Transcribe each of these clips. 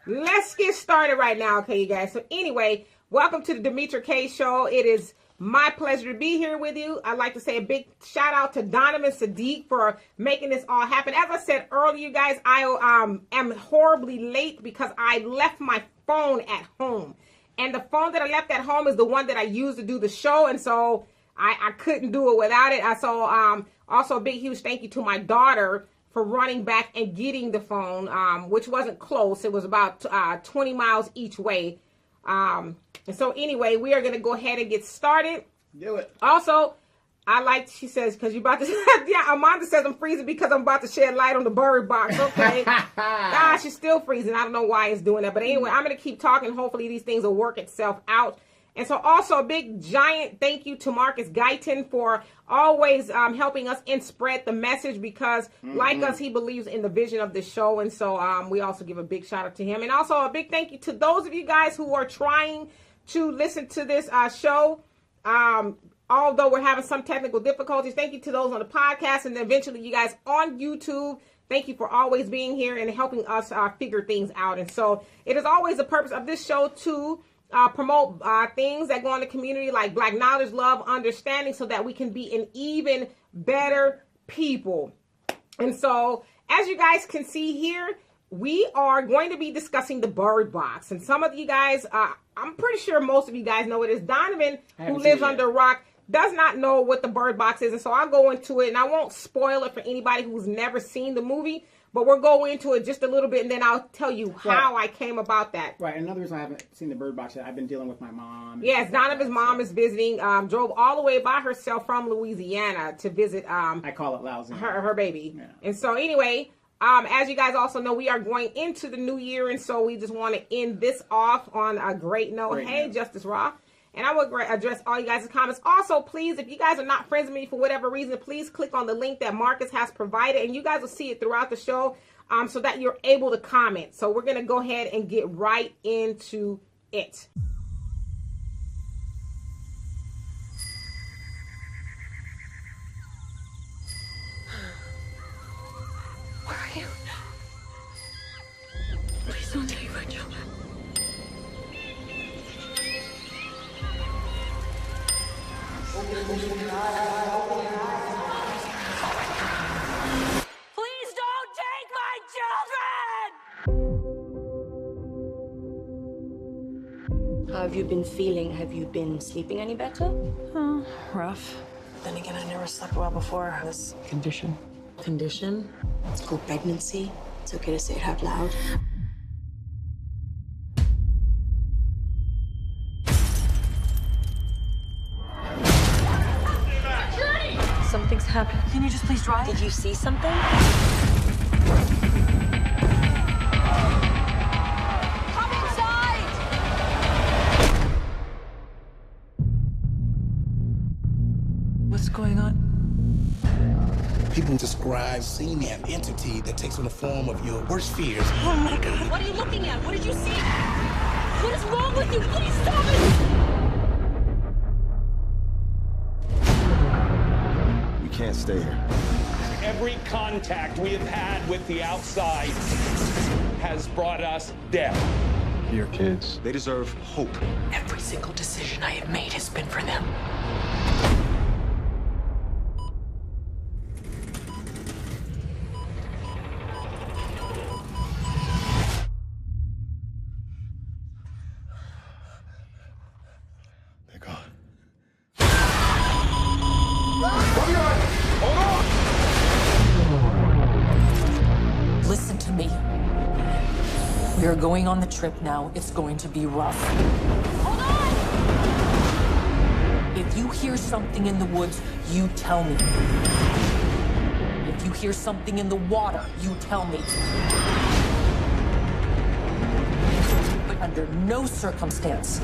let's get started right now, okay, you guys? So anyway, welcome to the Demetra Kaye Show. It is my pleasure to be here with you. I'd like to say a big shout out to Donovan Sadiq for making this all happen. As I said earlier, you guys, I am horribly late because I left my phone at home. And the phone that I left at home is the one that I use to do the show. And so I couldn't do it without it. Also a big, huge thank you to my daughter for running back and getting the phone, which wasn't close. It was about 20 miles each way. And so anyway, we are going to go ahead and get started. Do it. Also, she says, because you're about to, yeah, Amanda says I'm freezing because I'm about to shed light on the bird box. Okay. She's still freezing. I don't know why it's doing that. But anyway, I'm going to keep talking. Hopefully these things will work itself out. And so also a big giant thank you to Marcus Guyton for always helping us and spread the message because like us, he believes in the vision of this show. And so we also give a big shout out to him. And also a big thank you to those of you guys who are trying to listen to this show. Although we're having some technical difficulties, thank you to those on the podcast and eventually you guys on YouTube. Thank you for always being here and helping us figure things out. And so it is always the purpose of this show to promote things that go in the community like Black knowledge, love, understanding so that we can be an even better people. And so as you guys can see here, we are going to be discussing the bird box. And some of you guys, I'm pretty sure most of you guys know it is. Donovan, who lives under a rock, does not know what the bird box is. And so I'll go into it and I won't spoil it for anybody who's never seen the movie. But we'll go into it just a little bit, and then I'll tell you how I came about that. Right. Another reason I haven't seen the bird box yet, I've been dealing with my mom. Yes, Donovan's mom is visiting. Drove all the way by herself from Louisiana to visit. I call it lousy. Her baby. Yeah. And so anyway, as you guys also know, we are going into the new year, and so we just want to end this off on a great note. Hey, Justice Roth. And I will address all you guys' comments. Also, please, if you guys are not friends with me for whatever reason, please click on the link that Marcus has provided. And you guys will see it throughout the show so that you're able to comment. So we're going to go ahead and get right into it. Where are you? Please don't leave, Rachel. Please don't take my children! How have you been feeling? Have you been sleeping any better? Oh, rough. Then again, I never slept well before this condition. Condition? It's called pregnancy. It's okay to say it out loud. Something's happened. Can you just please drive? Did you see something? Come inside! What's going on? People describe seeing an entity that takes on the form of your worst fears. Oh my God. What are you looking at? What did you see? What is wrong with you? Please stop it! We can't stay here. Every contact we have had with the outside has brought us death. Your kids, they deserve hope. Every single decision I have made has been for them. They're gone. Listen to me. We are going on the trip now. It's going to be rough. Hold on! If you hear something in the woods, you tell me. If you hear something in the water, you tell me. But under no circumstance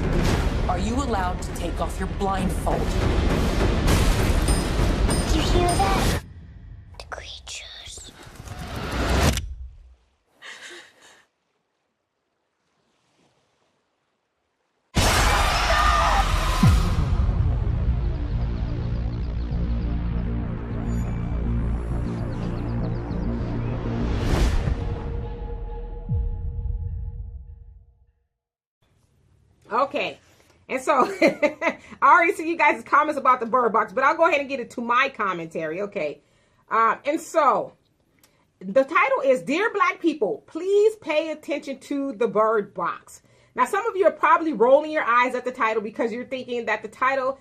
are you allowed to take off your blindfold. Do you hear that? The creatures. Okay. And so, I already see you guys' comments about the Bird Box, but I'll go ahead and get into my commentary. Okay. And so, the title is, Dear Black People, Please Pay Attention to the Bird Box. Now, some of you are probably rolling your eyes at the title because you're thinking that the title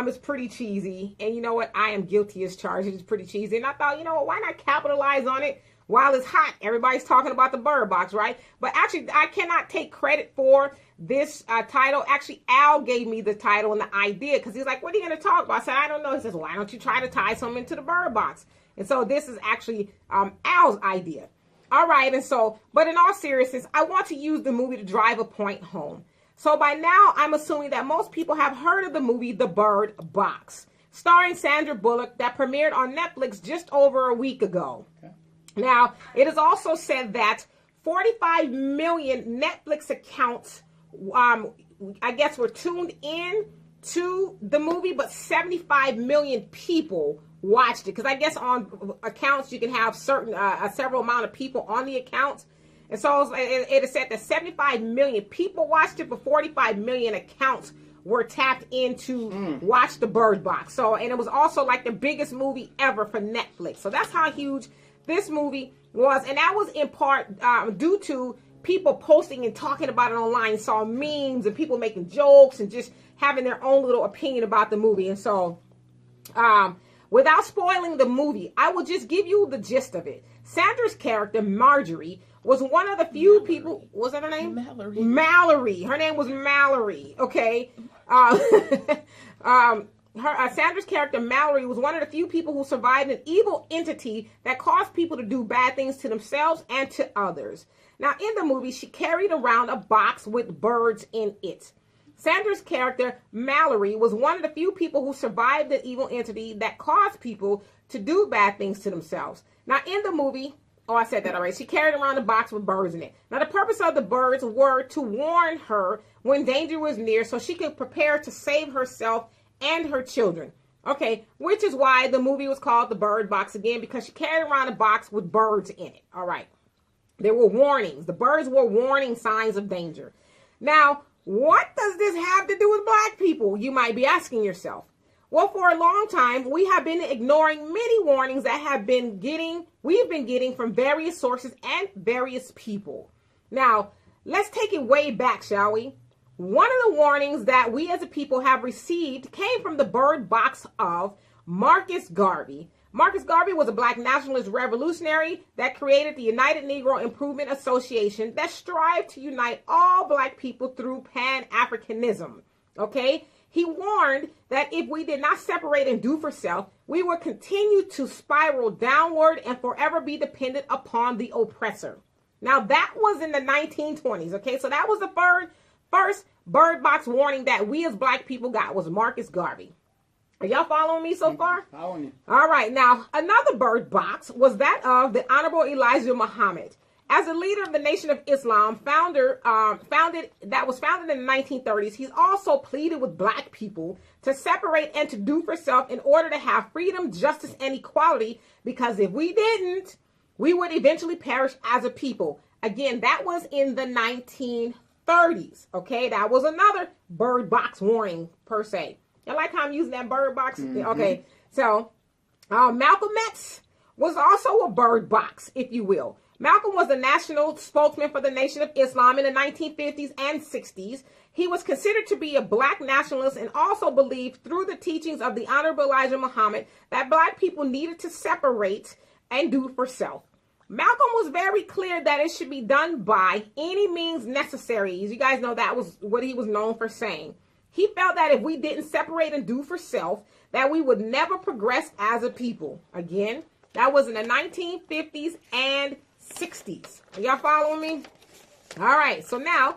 is pretty cheesy. And you know what? I am guilty as charged. It's pretty cheesy. And I thought, you know what? Why not capitalize on it while it's hot? Everybody's talking about the Bird Box, right? But actually, I cannot take credit for this title. Actually, Al gave me the title and the idea because he's like, what are you going to talk about? I said, I don't know. He says, why don't you try to tie something into the Bird Box? And so this is actually Al's idea. All right. And so, but in all seriousness, I want to use the movie to drive a point home. So by now, I'm assuming that most people have heard of the movie The Bird Box, starring Sandra Bullock, that premiered on Netflix just over a week ago. Okay. Now, it is also said that 45 million Netflix accounts, I guess, were tuned in to the movie, but 75 million people watched it. Because I guess on accounts, you can have a several amount of people on the accounts. And so it is said that 75 million people watched it, but 45 million accounts were tapped in to watch the Bird Box. So, and it was also like the biggest movie ever for Netflix. So that's how huge this movie was. And that was in part due to people posting and talking about it online. Saw memes and people making jokes and just having their own little opinion about the movie. And so, without spoiling the movie, I will just give you the gist of it. Sandra's character, Marjorie, was one of the few people. Was that her name? Mallory. Mallory. Her name was Mallory. Okay. Sandra's character, Mallory, was one of the few people who survived an evil entity that caused people to do bad things to themselves and to others. Now, in the movie, she carried around a box with birds in it. Sandra's character, Mallory, was one of the few people who survived the evil entity that caused people to do bad things to themselves. Now, in the movie, oh, I said that already. She carried around a box with birds in it. Now, the purpose of the birds were to warn her when danger was near so she could prepare to save herself and her children. Okay, which is why the movie was called The Bird Box again, because she carried around a box with birds in it. All right. There were warnings. The birds were warning signs of danger. Now, what does this have to do with Black people? You might be asking yourself. Well, for a long time, we have been ignoring many warnings that we've been getting from various sources and various people. Now, let's take it way back, shall we? One of the warnings that we as a people have received came from the Bird Box of Marcus Garvey. Marcus Garvey was a Black nationalist revolutionary that created the United Negro Improvement Association that strived to unite all Black people through Pan-Africanism. Okay? He warned that if we did not separate and do for self, we would continue to spiral downward and forever be dependent upon the oppressor. Now, that was in the 1920s, okay? So that was the first Bird Box warning that we as Black people got, was Marcus Garvey. Are y'all following me so far? Following you. All right. Now, another Bird Box was that of the Honorable Elijah Muhammad. As a leader of the Nation of Islam, founded in the 1930s, he's also pleaded with Black people to separate and to do for self in order to have freedom, justice, and equality, because if we didn't, we would eventually perish as a people. Again, that was in the 1930s. Okay, that was another Bird Box warning per se. I like how I'm using that Bird Box. Mm-hmm. Okay, so Malcolm X was also a Bird Box, if you will. Malcolm was the national spokesman for the Nation of Islam in the 1950s and 60s. He was considered to be a Black nationalist and also believed through the teachings of the Honorable Elijah Muhammad that Black people needed to separate and do for self. Malcolm was very clear that it should be done by any means necessary. As you guys know, that was what he was known for saying. He felt that if we didn't separate and do for self, that we would never progress as a people. Again, that was in the 1950s and 60s. Are y'all following me? All right. So now,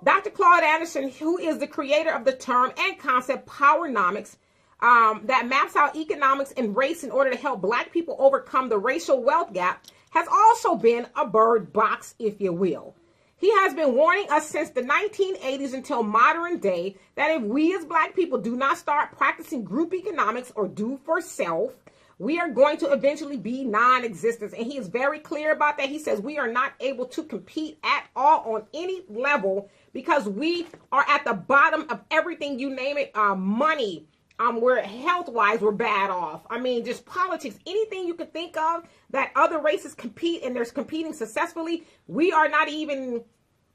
Dr. Claude Anderson, who is the creator of the term and concept Powernomics, that maps out economics and race in order to help Black people overcome the racial wealth gap, has also been a Bird Box, if you will. He has been warning us since the 1980s until modern day that if we as Black people do not start practicing group economics or do for self, we are going to eventually be non-existent. And he is very clear about that. He says we are not able to compete at all on any level because we are at the bottom of everything, you name it, money, we're health-wise, we're bad off. I mean, just politics, anything you could think of that other races compete and they're competing successfully, we're not even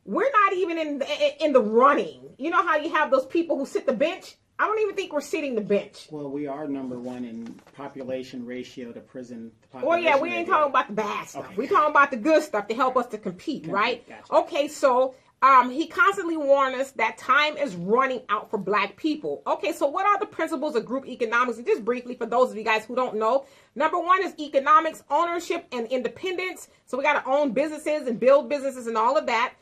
in the running. You know how you have those people who sit the bench? I don't even think we're sitting the bench. Well, we are number one in population ratio to prison. Well, yeah, we ain't talking about the bad stuff. Okay. We're talking about the good stuff to help us to compete, right? Gotcha. Okay, so he constantly warned us that time is running out for black people. Okay, so what are the principles of group economics? And just briefly, for those of you guys who don't know, number one is economics, ownership, and independence. So we got to own businesses and build businesses and all of that.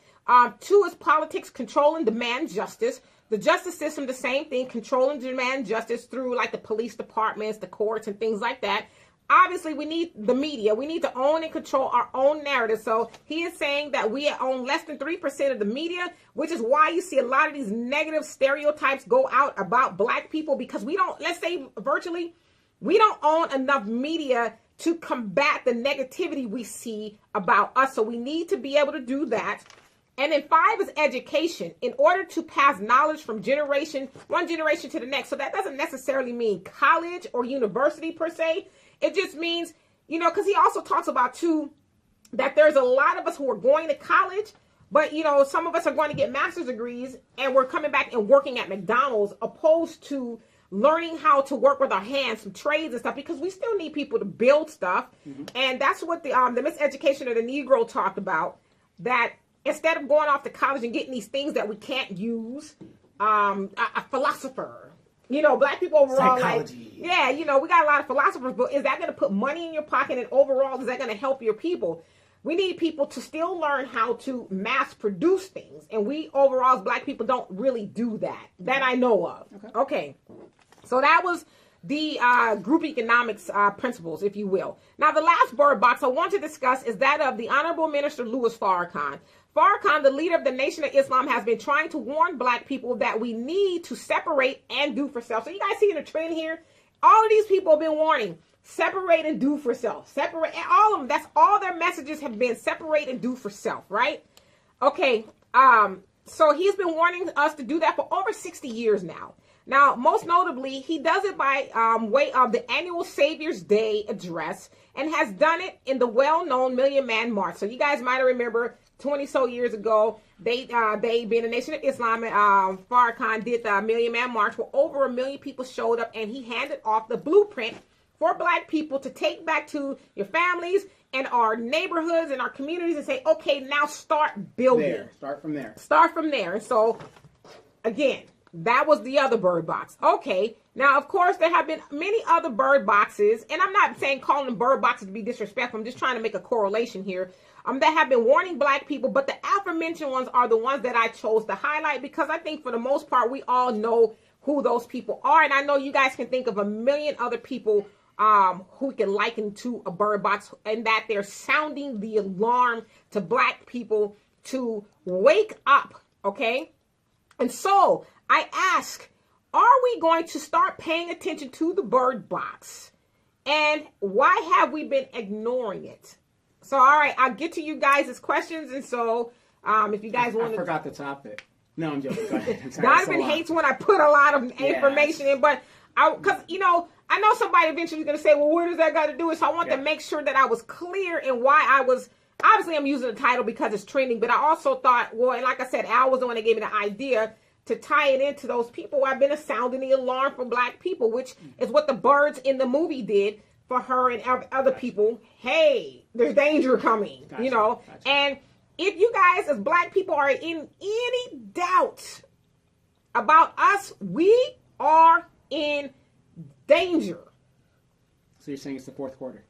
Two is politics, control and demand justice. The justice system, the same thing, control and demand justice through like the police departments, the courts, and things like that. Obviously, we need the media. We need to own and control our own narrative. So he is saying that we own less than 3% of the media, which is why you see a lot of these negative stereotypes go out about black people, because we don't, let's say virtually, we don't own enough media to combat the negativity we see about us. So we need to be able to do that. And then 5 is education, in order to pass knowledge from one generation to the next. So that doesn't necessarily mean college or university per se. It just means, you know, because he also talks about too, that there's a lot of us who are going to college, but, you know, some of us are going to get master's degrees and we're coming back and working at McDonald's, opposed to learning how to work with our hands, some trades and stuff, because we still need people to build stuff. Mm-hmm. And that's what the miseducation of the Negro talked about, that instead of going off to college and getting these things that we can't use, a philosopher, you know, black people overall, psychology. Like, yeah, you know, we got a lot of philosophers, but is that going to put money in your pocket? And overall, is that going to help your people? We need people to still learn how to mass produce things. And we overall, as black people, don't really do that I know of. Okay. So that was the group economics principles, if you will. Now, the last bird box I want to discuss is that of the Honorable Minister Louis Farrakhan. Farrakhan, the leader of the Nation of Islam, has been trying to warn black people that we need to separate and do for self. So you guys see the trend here? All of these people have been warning, separate and do for self. Separate, and all of them, that's all their messages have been, separate and do for self, right? Okay, so he's been warning us to do that for over 60 years now. Now, most notably, he does it by way of the annual Savior's Day address, and has done it in the well-known Million Man March. So you guys might remember 20 so years ago, they being a Nation of Islam, Farrakhan did the Million Man March, where over 1 million people showed up, and he handed off the blueprint for black people to take back to your families and our neighborhoods and our communities and say, okay, now start building. Start from there. Start from there. And so, again, that was the other bird box. Okay. Now, of course, there have been many other bird boxes, and I'm not saying calling them bird boxes to be disrespectful. I'm just trying to make a correlation here. That have been warning black people, but the aforementioned ones are the ones that I chose to highlight, because I think for the most part, we all know who those people are. And I know you guys can think of a million other people who can liken to a bird box, and that they're sounding the alarm to black people to wake up. Okay. And so I ask, are we going to start paying attention to the bird box? And why have we been ignoring it? So, all right, I'll get to you guys' questions. And so, if you guys want to... I forgot the topic. No, I'm joking. Go ahead. Donovan hates when I put a lot of information in, but because, you know, I know somebody eventually is going to say, well, where does that got to do with? So I want to make sure that I was clear in why I was... Obviously, I'm using the title because it's trending, but I also thought, well, and like I said, Al was the one that gave me the idea to tie it into those people who have been sounding the alarm for black people, which is what the birds in the movie did for her and other people. Hey, there's danger coming, you know. And if you guys as black people are in any doubt about us, we are in danger. So you're saying it's the fourth quarter?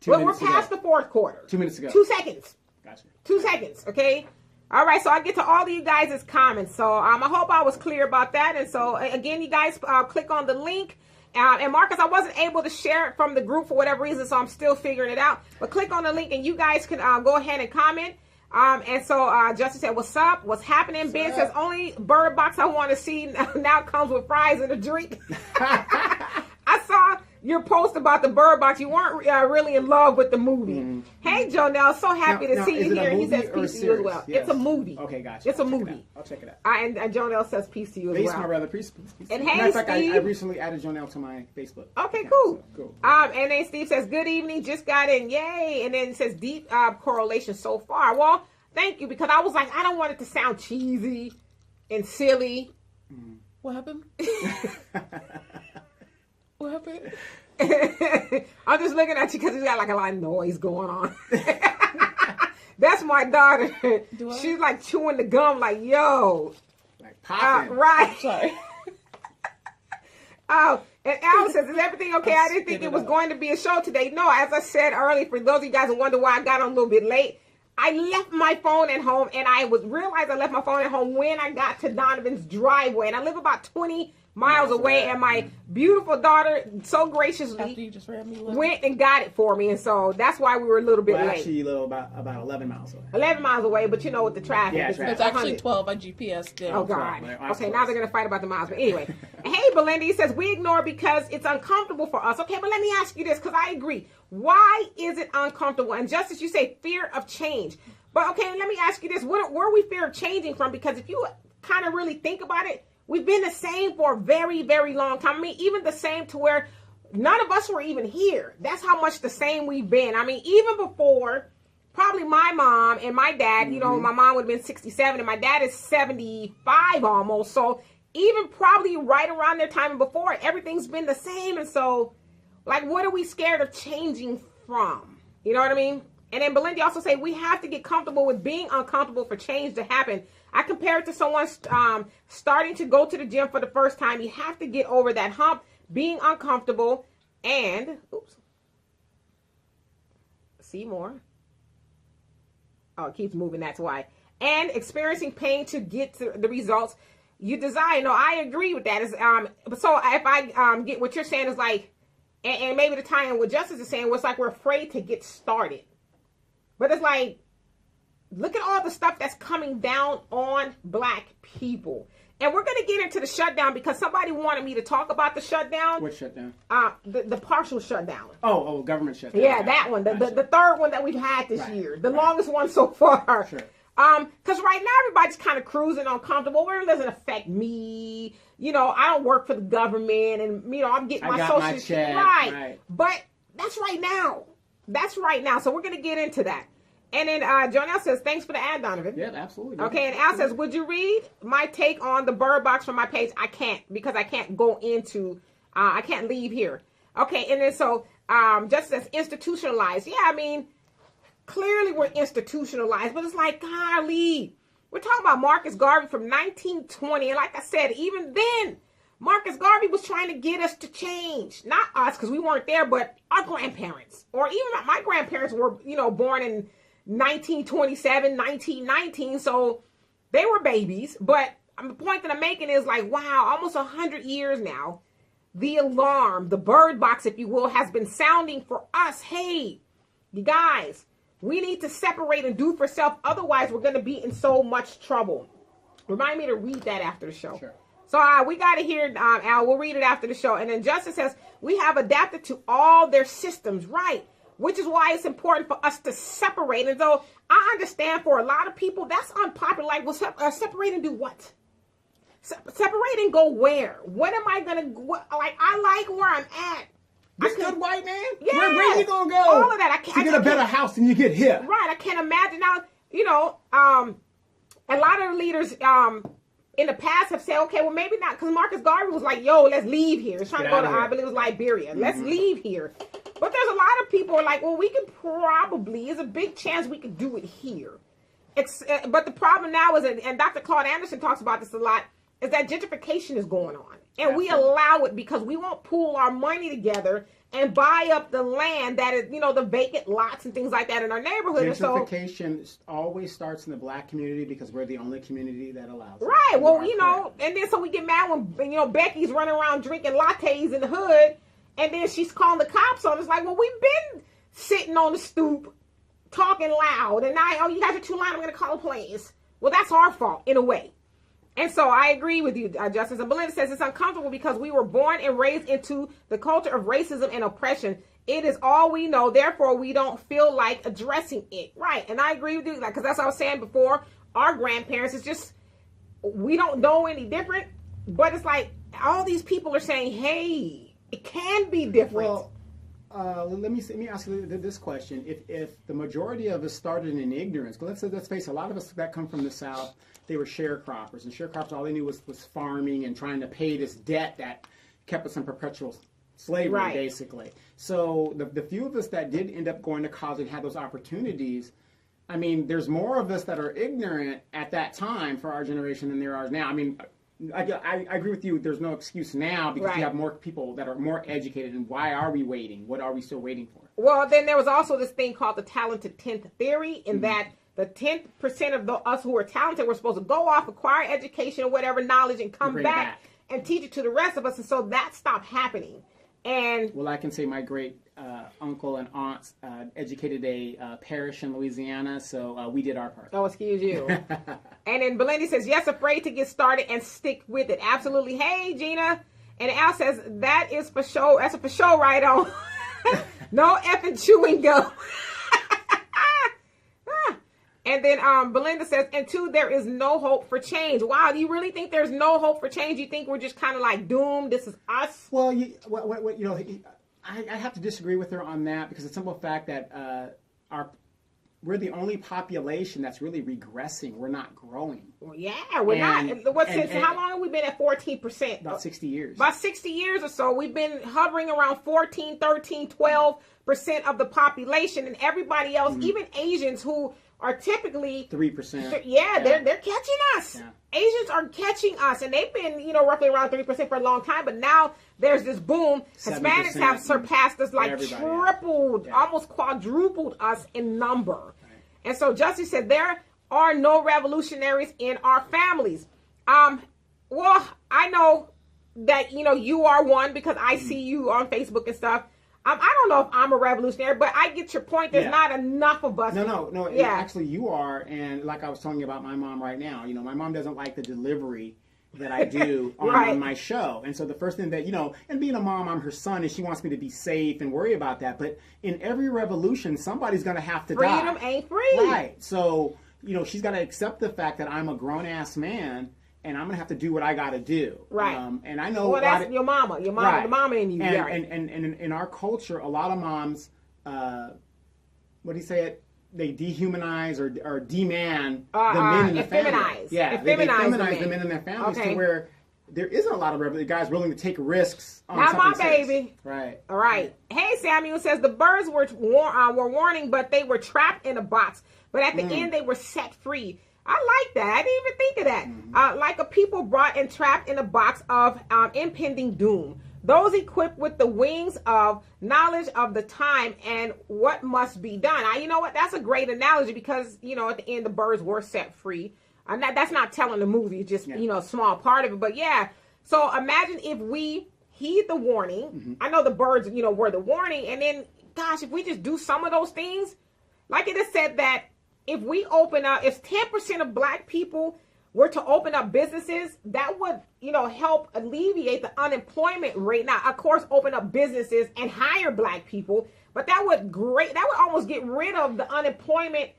Well, we're past the fourth quarter. 2 minutes ago. 2 seconds. Gotcha. 2 seconds, okay? All right, so I get to all of you guys' comments. So I hope I was clear about that. And so, again, you guys click on the link. And Marcus, I wasn't able to share it from the group for whatever reason, so I'm still figuring it out. But click on the link, and you guys can go ahead and comment. And so Justin said, what's up? What's happening? Ben says, only bird box I want to see now comes with fries and a drink. I saw your post about the Bird Box. You weren't really in love with the movie. Hey, Jonelle, so happy to see you here. He says peace to you as well. Yes. It's a movie. Okay, gotcha. It's a I'll check it movie. out. I'll check it out. And Jonelle says peace to you as Peace, well. my brother. Peace. And Matter hey, of fact, Steve. I recently added Jonelle to my Facebook. Okay, account, cool. so cool. And then Steve says, good evening, just got in, yay. And then it says deep correlation so far. Well, thank you, because I was like, I don't want it to sound cheesy and silly. What happened? What happened? I'm just looking at you because he's got like a lot of noise going on. That's my daughter. She's like chewing the gum like, yo. Like popping. Right. Sorry. Oh, and Al says, is everything okay? I didn't think it was going to be a show today. No, as I said earlier, for those of you guys who wonder why I got on a little bit late, I left my phone at home, and I realized I left my phone at home when I got to Donovan's driveway. And I live about 20 miles away, and my beautiful daughter so graciously After you just ran me went and got it for me. And so that's why we were a little bit Well, late. actually, about 11 miles away. 11 miles away, but you know, with the traffic. Yeah, traffic. It's actually 100. 12 on GPS. There. Oh, God. Right, right. Okay, now they're going to fight about the miles. But anyway. Hey, Belinda, he says, we ignore because it's uncomfortable for us. Okay, but let me ask you this, because I agree. Why is it uncomfortable? And just as you say, fear of change. But okay, let me ask you this. Where are we fear of changing from? Because if you kind of really think about it, we've been the same for a very, very long time. I mean, even the same to where none of us were even here. That's how much the same we've been. I mean, even before, probably my mom and my dad, you know, my mom would have been 67 and my dad is 75 almost. So even probably right around their time and before, everything's been the same. And so, like, what are we scared of changing from? You know what I mean? And then Belinda also say we have to get comfortable with being uncomfortable for change to happen. I compare it to someone starting to go to the gym for the first time. You have to get over that hump, being uncomfortable, and see more. Oh, it keeps moving. That's why. And experiencing pain to get to the results you desire. No, I agree with that. So if I get what you're saying is like, and maybe the tie-in what Justice is saying was like we're afraid to get started. But it's like, look at all the stuff that's coming down on Black people. And we're going to get into the shutdown because somebody wanted me to talk about the shutdown. What shutdown? The partial shutdown. Oh, government shutdown. Yeah, that one. The third one that we've had this year. The longest one so far. Sure. Because right now everybody's kind of cruising uncomfortable. Well, it doesn't affect me. You know, I don't work for the government and, you know, I'm getting my social check. Right. But that's right now. That's right now. So we're going to get into that. And then Jonelle says, thanks for the ad, Donovan. Yeah, absolutely. Okay, and Al says, would you read my take on the Bird Box from my page? I can't, because I can't go into, I can't leave here. Okay, and then so, just as institutionalized. Yeah, I mean, clearly we're institutionalized, but it's like, golly, we're talking about Marcus Garvey from 1920. And like I said, even then, Marcus Garvey was trying to get us to change. Not us, because we weren't there, but our grandparents. Or even my grandparents were, you know, born in 1927, 1919. So they were babies. But the point that I'm making is like, wow, almost 100 years now, the alarm, the bird box, if you will, has been sounding for us. Hey, you guys, we need to separate and do for self. Otherwise, we're going to be in so much trouble. Remind me to read that after the show. Sure. So we got to hear, Al, we'll read it after the show. And then Justice says, we have adapted to all their systems, right? Which is why it's important for us to separate. And though I understand for a lot of people, that's unpopular. Like, well, separate and do what? Separate and go where? What am I going to, like, I like where I'm at. This good white man? Yeah. Where you going to go? All of that. I can't. To get a better house than you get here. Right. I can't imagine. Now, you know, a lot of leaders, in the past have said, okay, well, maybe not, because Marcus Garvey was like, yo, let's leave here. He's trying to go to, I believe it was Liberia. Let's leave here. But there's a lot of people who are like, well, we could probably, there's a big chance we could do it here. But the problem now is, and Dr. Claude Anderson talks about this a lot, is that gentrification is going on. And we allow it because we won't pool our money together and buy up the land that is, you know, the vacant lots and things like that in our neighborhood. Gentrification always starts in the Black community because we're the only community that allows it. Right. Well, you know, and then so we get mad when, you know, Becky's running around drinking lattes in the hood, and then she's calling the cops on us. Like, well, we've been sitting on the stoop talking loud, and now, oh, you guys are too loud, I'm going to call the police. Well, that's our fault in a way. And so I agree with you, Justice. And Belinda says it's uncomfortable because we were born and raised into the culture of racism and oppression. It is all we know. Therefore, we don't feel like addressing it. Right. And I agree with you. Because that's what I was saying before. Our grandparents, it's just, we don't know any different. But it's like all these people are saying, hey, it can be different. Well, let me ask you this question: If the majority of us started in ignorance, let's face it, a lot of us that come from the South, they were sharecroppers, and sharecroppers, all they knew was farming and trying to pay this debt that kept us in perpetual slavery, basically. So the few of us that did end up going to college and had those opportunities, I mean, there's more of us that are ignorant at that time for our generation than there are now. I mean, I agree with you. There's no excuse now because you have more people that are more educated. And why are we waiting? What are we still waiting for? Well, then there was also this thing called the talented 10th theory, in that the 10% of us who are talented were supposed to go off, acquire education or whatever knowledge, and come back and teach it to the rest of us. And so that stopped happening. And well, I can say my great uncle and aunts educated a parish in Louisiana, so we did our part. Oh, excuse you. And then Belinda says, yes, afraid to get started and stick with it. Absolutely. Hey, Gina. And Al says, that is for show. That's a for show right on. No effing chewing gum. And then Belinda says, and two, there is no hope for change. Wow, do you really think there's no hope for change? You think we're just kind of like doomed? This is us? Well, I have to disagree with her on that because the simple fact that we're the only population that's really regressing. We're not growing. Well, yeah, we're not. How long have we been at 14%? About 60 years. About 60 years or so. We've been hovering around 14, 13, 12% of the population, and everybody else, even Asians who are typically 3%. They're catching us. Yeah. Asians are catching us, and they've been, roughly around 3% for a long time. But now there's this boom. Hispanics have surpassed us, like tripled, almost quadrupled us in number. Right. And so Justice said there are no revolutionaries in our families. Well, I know that you are one because I see you on Facebook and stuff. I don't know if I'm a revolutionary, but I get your point. There's not enough of us. No. Yeah. Actually, you are. And like I was telling you about my mom right now, my mom doesn't like the delivery that I do on my show. And so the first thing that, and being a mom, I'm her son, and she wants me to be safe and worry about that. But in every revolution, somebody's going to have to die. Freedom ain't free. Right. So, she's got to accept the fact that I'm a grown-ass man. And I'm gonna have to do what I gotta do. Right. And I know. Well, that's your mama. Your mama, the mama in you. And in our culture, a lot of moms, what do you say it? They dehumanize or demand the men in the family. Yeah, they feminize the men in their families to where there isn't a lot of guys willing to take risks on not something my baby. Right. All right. Hey, Samuel says the birds were warning, but they were trapped in a box. But at the end, they were set free. I like that. I didn't even think of that. Like a people brought and trapped in a box of impending doom. Those equipped with the wings of knowledge of the time and what must be done. You know what? That's a great analogy because, at the end, the birds were set free. That's not telling the movie, just, a small part of it. But, yeah. So imagine if we heed the warning. I know the birds, were the warning. And then, gosh, if we just do some of those things, like it is said that if we open up, if 10% of black people were to open up businesses, that would, help alleviate the unemployment rate. Now, of course, open up businesses and hire black people, but that would almost get rid of the unemployment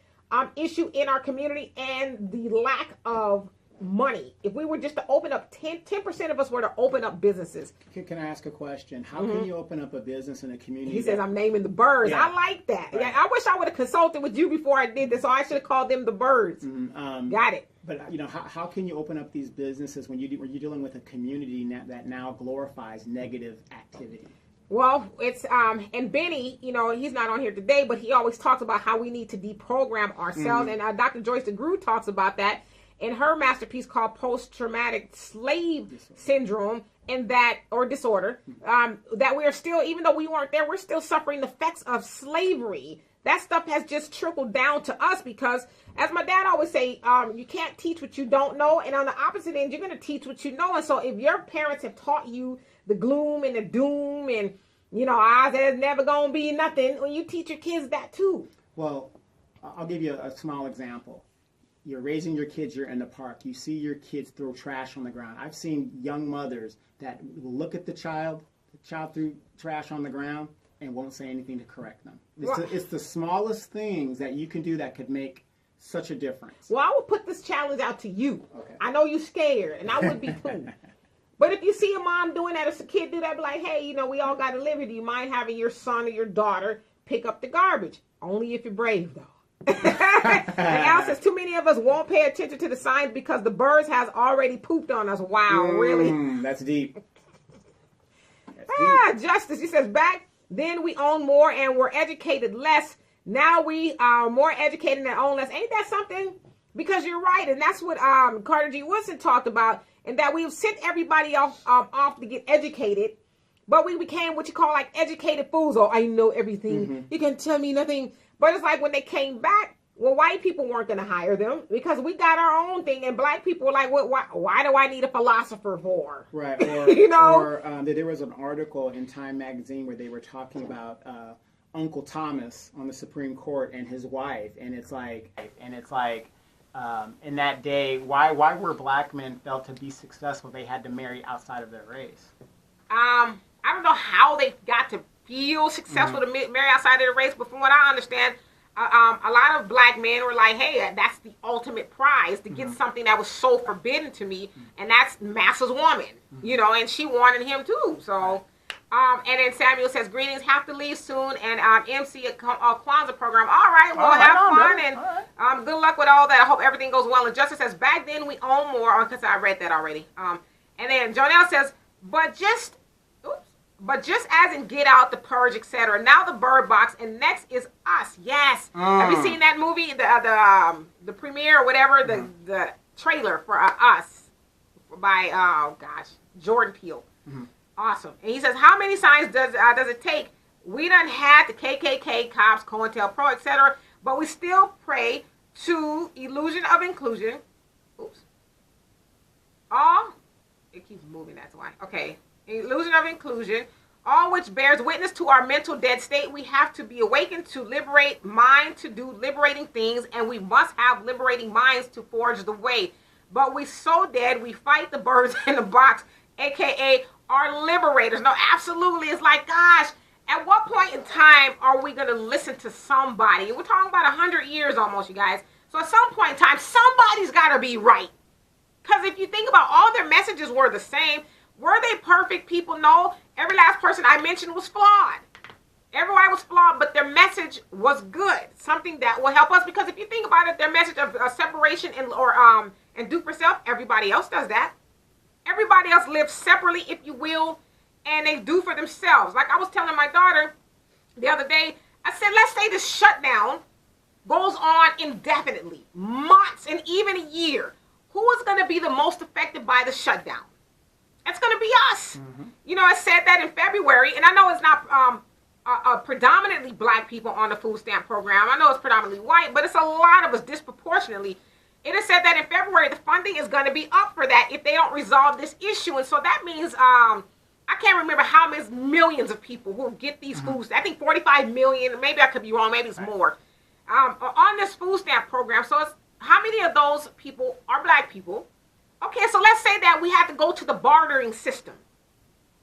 issue in our community and the lack of money. If we were just to open up 10% of us were to open up businesses. Can I ask a question? How can you open up a business in a community? He says, I'm naming the birds. I like that. Right. Yeah, I wish I would have consulted with you before I did this, so I should have called them the birds. Got it. But how can you open up these businesses when you're dealing with a community that now glorifies negative activity? Well, it's and Benny, he's not on here today, but he always talks about how we need to deprogram ourselves, and Dr. Joyce DeGruy talks about that in her masterpiece called Post-Traumatic Slave Syndrome, or disorder, that we are still, even though we weren't there, we're still suffering the effects of slavery. That stuff has just trickled down to us because, as my dad always say, you can't teach what you don't know, and on the opposite end, you're going to teach what you know. And so if your parents have taught you the gloom and the doom and, there's never going to be nothing, when you teach your kids that too. Well, I'll give you a small example. you're raising your kids, you're in the park, you see your kids throw trash on the ground. I've seen young mothers that will look at the child threw trash on the ground, and won't say anything to correct them. It's the smallest things that you can do that could make such a difference. Well, I will put this challenge out to you. Okay. I know you're scared, and I would be too. But if you see a mom doing that, as a kid do that, be like, hey, we all got to live here. Do you mind having your son or your daughter pick up the garbage? Only if you're brave, though. And Al says, too many of us won't pay attention to the signs because the birds has already pooped on us. Wow, really? That's deep. Justice. He says, back then we owned more and were educated less. Now we are more educated and own less. Ain't that something? Because you're right, and that's what Carter G. Woodson talked about, and that we've sent everybody off to get educated, but we became what you call like educated fools. Oh, I know everything. Mm-hmm. You can tell me nothing. But it's like when they came back, well, white people weren't going to hire them because we got our own thing, and black people were like, why do I need a philosopher for? Right. Or, there was an article in Time magazine where they were talking about Uncle Thomas on the Supreme Court and his wife, and it's like in that day, why were black men felt to be successful? They had to marry outside of their race. I don't know how they got to feel successful to marry outside of their race, but from what I understand, a lot of black men were like, hey, that's the ultimate prize, to get something that was so forbidden to me, and that's Massa's woman, and she wanted him too. So, and then Samuel says, greetings, have to leave soon, and MC a Kwanzaa program. All right, well, have fun, and good luck with all that. I hope everything goes well. And Justice says, back then we owned more, because I read that already. And then Jonelle says, but just as in Get Out, The Purge, etc. Now the Bird Box, and next is Us. Yes. Have you seen that movie, the premiere or whatever, the trailer for Us by Jordan Peele? Awesome. And he says, how many signs does it take? We done had the KKK, cops, COINTELPRO, etc., but we still pray to illusion of inclusion. Oops. It keeps moving, that's why. Okay. Illusion of inclusion, all which bears witness to our mental dead state. We have to be awakened to liberate mind to do liberating things, and we must have liberating minds to forge the way. But we so dead, we fight the birds in the box, aka our liberators. No, absolutely. It's like, gosh, at what point in time are we going to listen to somebody? We're talking about 100 years almost, you guys. So at some point in time, somebody's got to be right. Because if you think about all their messages were the same. Were they perfect people? No. Every last person I mentioned was flawed. Everybody was flawed, but their message was good. Something that will help us, because if you think about it, their message of separation and do for self, everybody else does that. Everybody else lives separately, if you will, and they do for themselves. Like I was telling my daughter the other day, I said, let's say this shutdown goes on indefinitely, months and even a year. Who is going to be the most affected by the shutdown? It's going to be us. I said that in February, and I know it's not predominantly black people on the food stamp program. I know it's predominantly white, but it's a lot of us disproportionately. It is said that in February, the funding is going to be up for that if they don't resolve this issue. And so that means, I can't remember how many millions of people will get these foods. I think 45 million, maybe I could be wrong, maybe it's more, on this food stamp program. So it's, how many of those people are black people? Okay, so let's say that we have to go to the bartering system.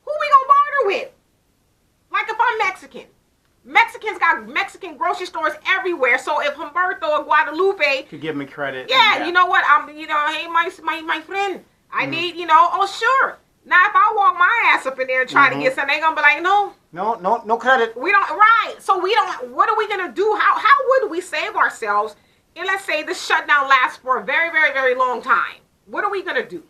Who we gonna barter with? Like if I'm Mexican. Mexicans got Mexican grocery stores everywhere. So if Humberto or Guadalupe could give me credit. Yeah, you know what? Hey, my friend, I need, oh sure. Now if I walk my ass up in there and try to get something, they gonna be like, no credit. We don't, right. So we don't, what are we gonna do? How would we save ourselves? And let's say this shutdown lasts for a very, very, very long time. What are we going to do?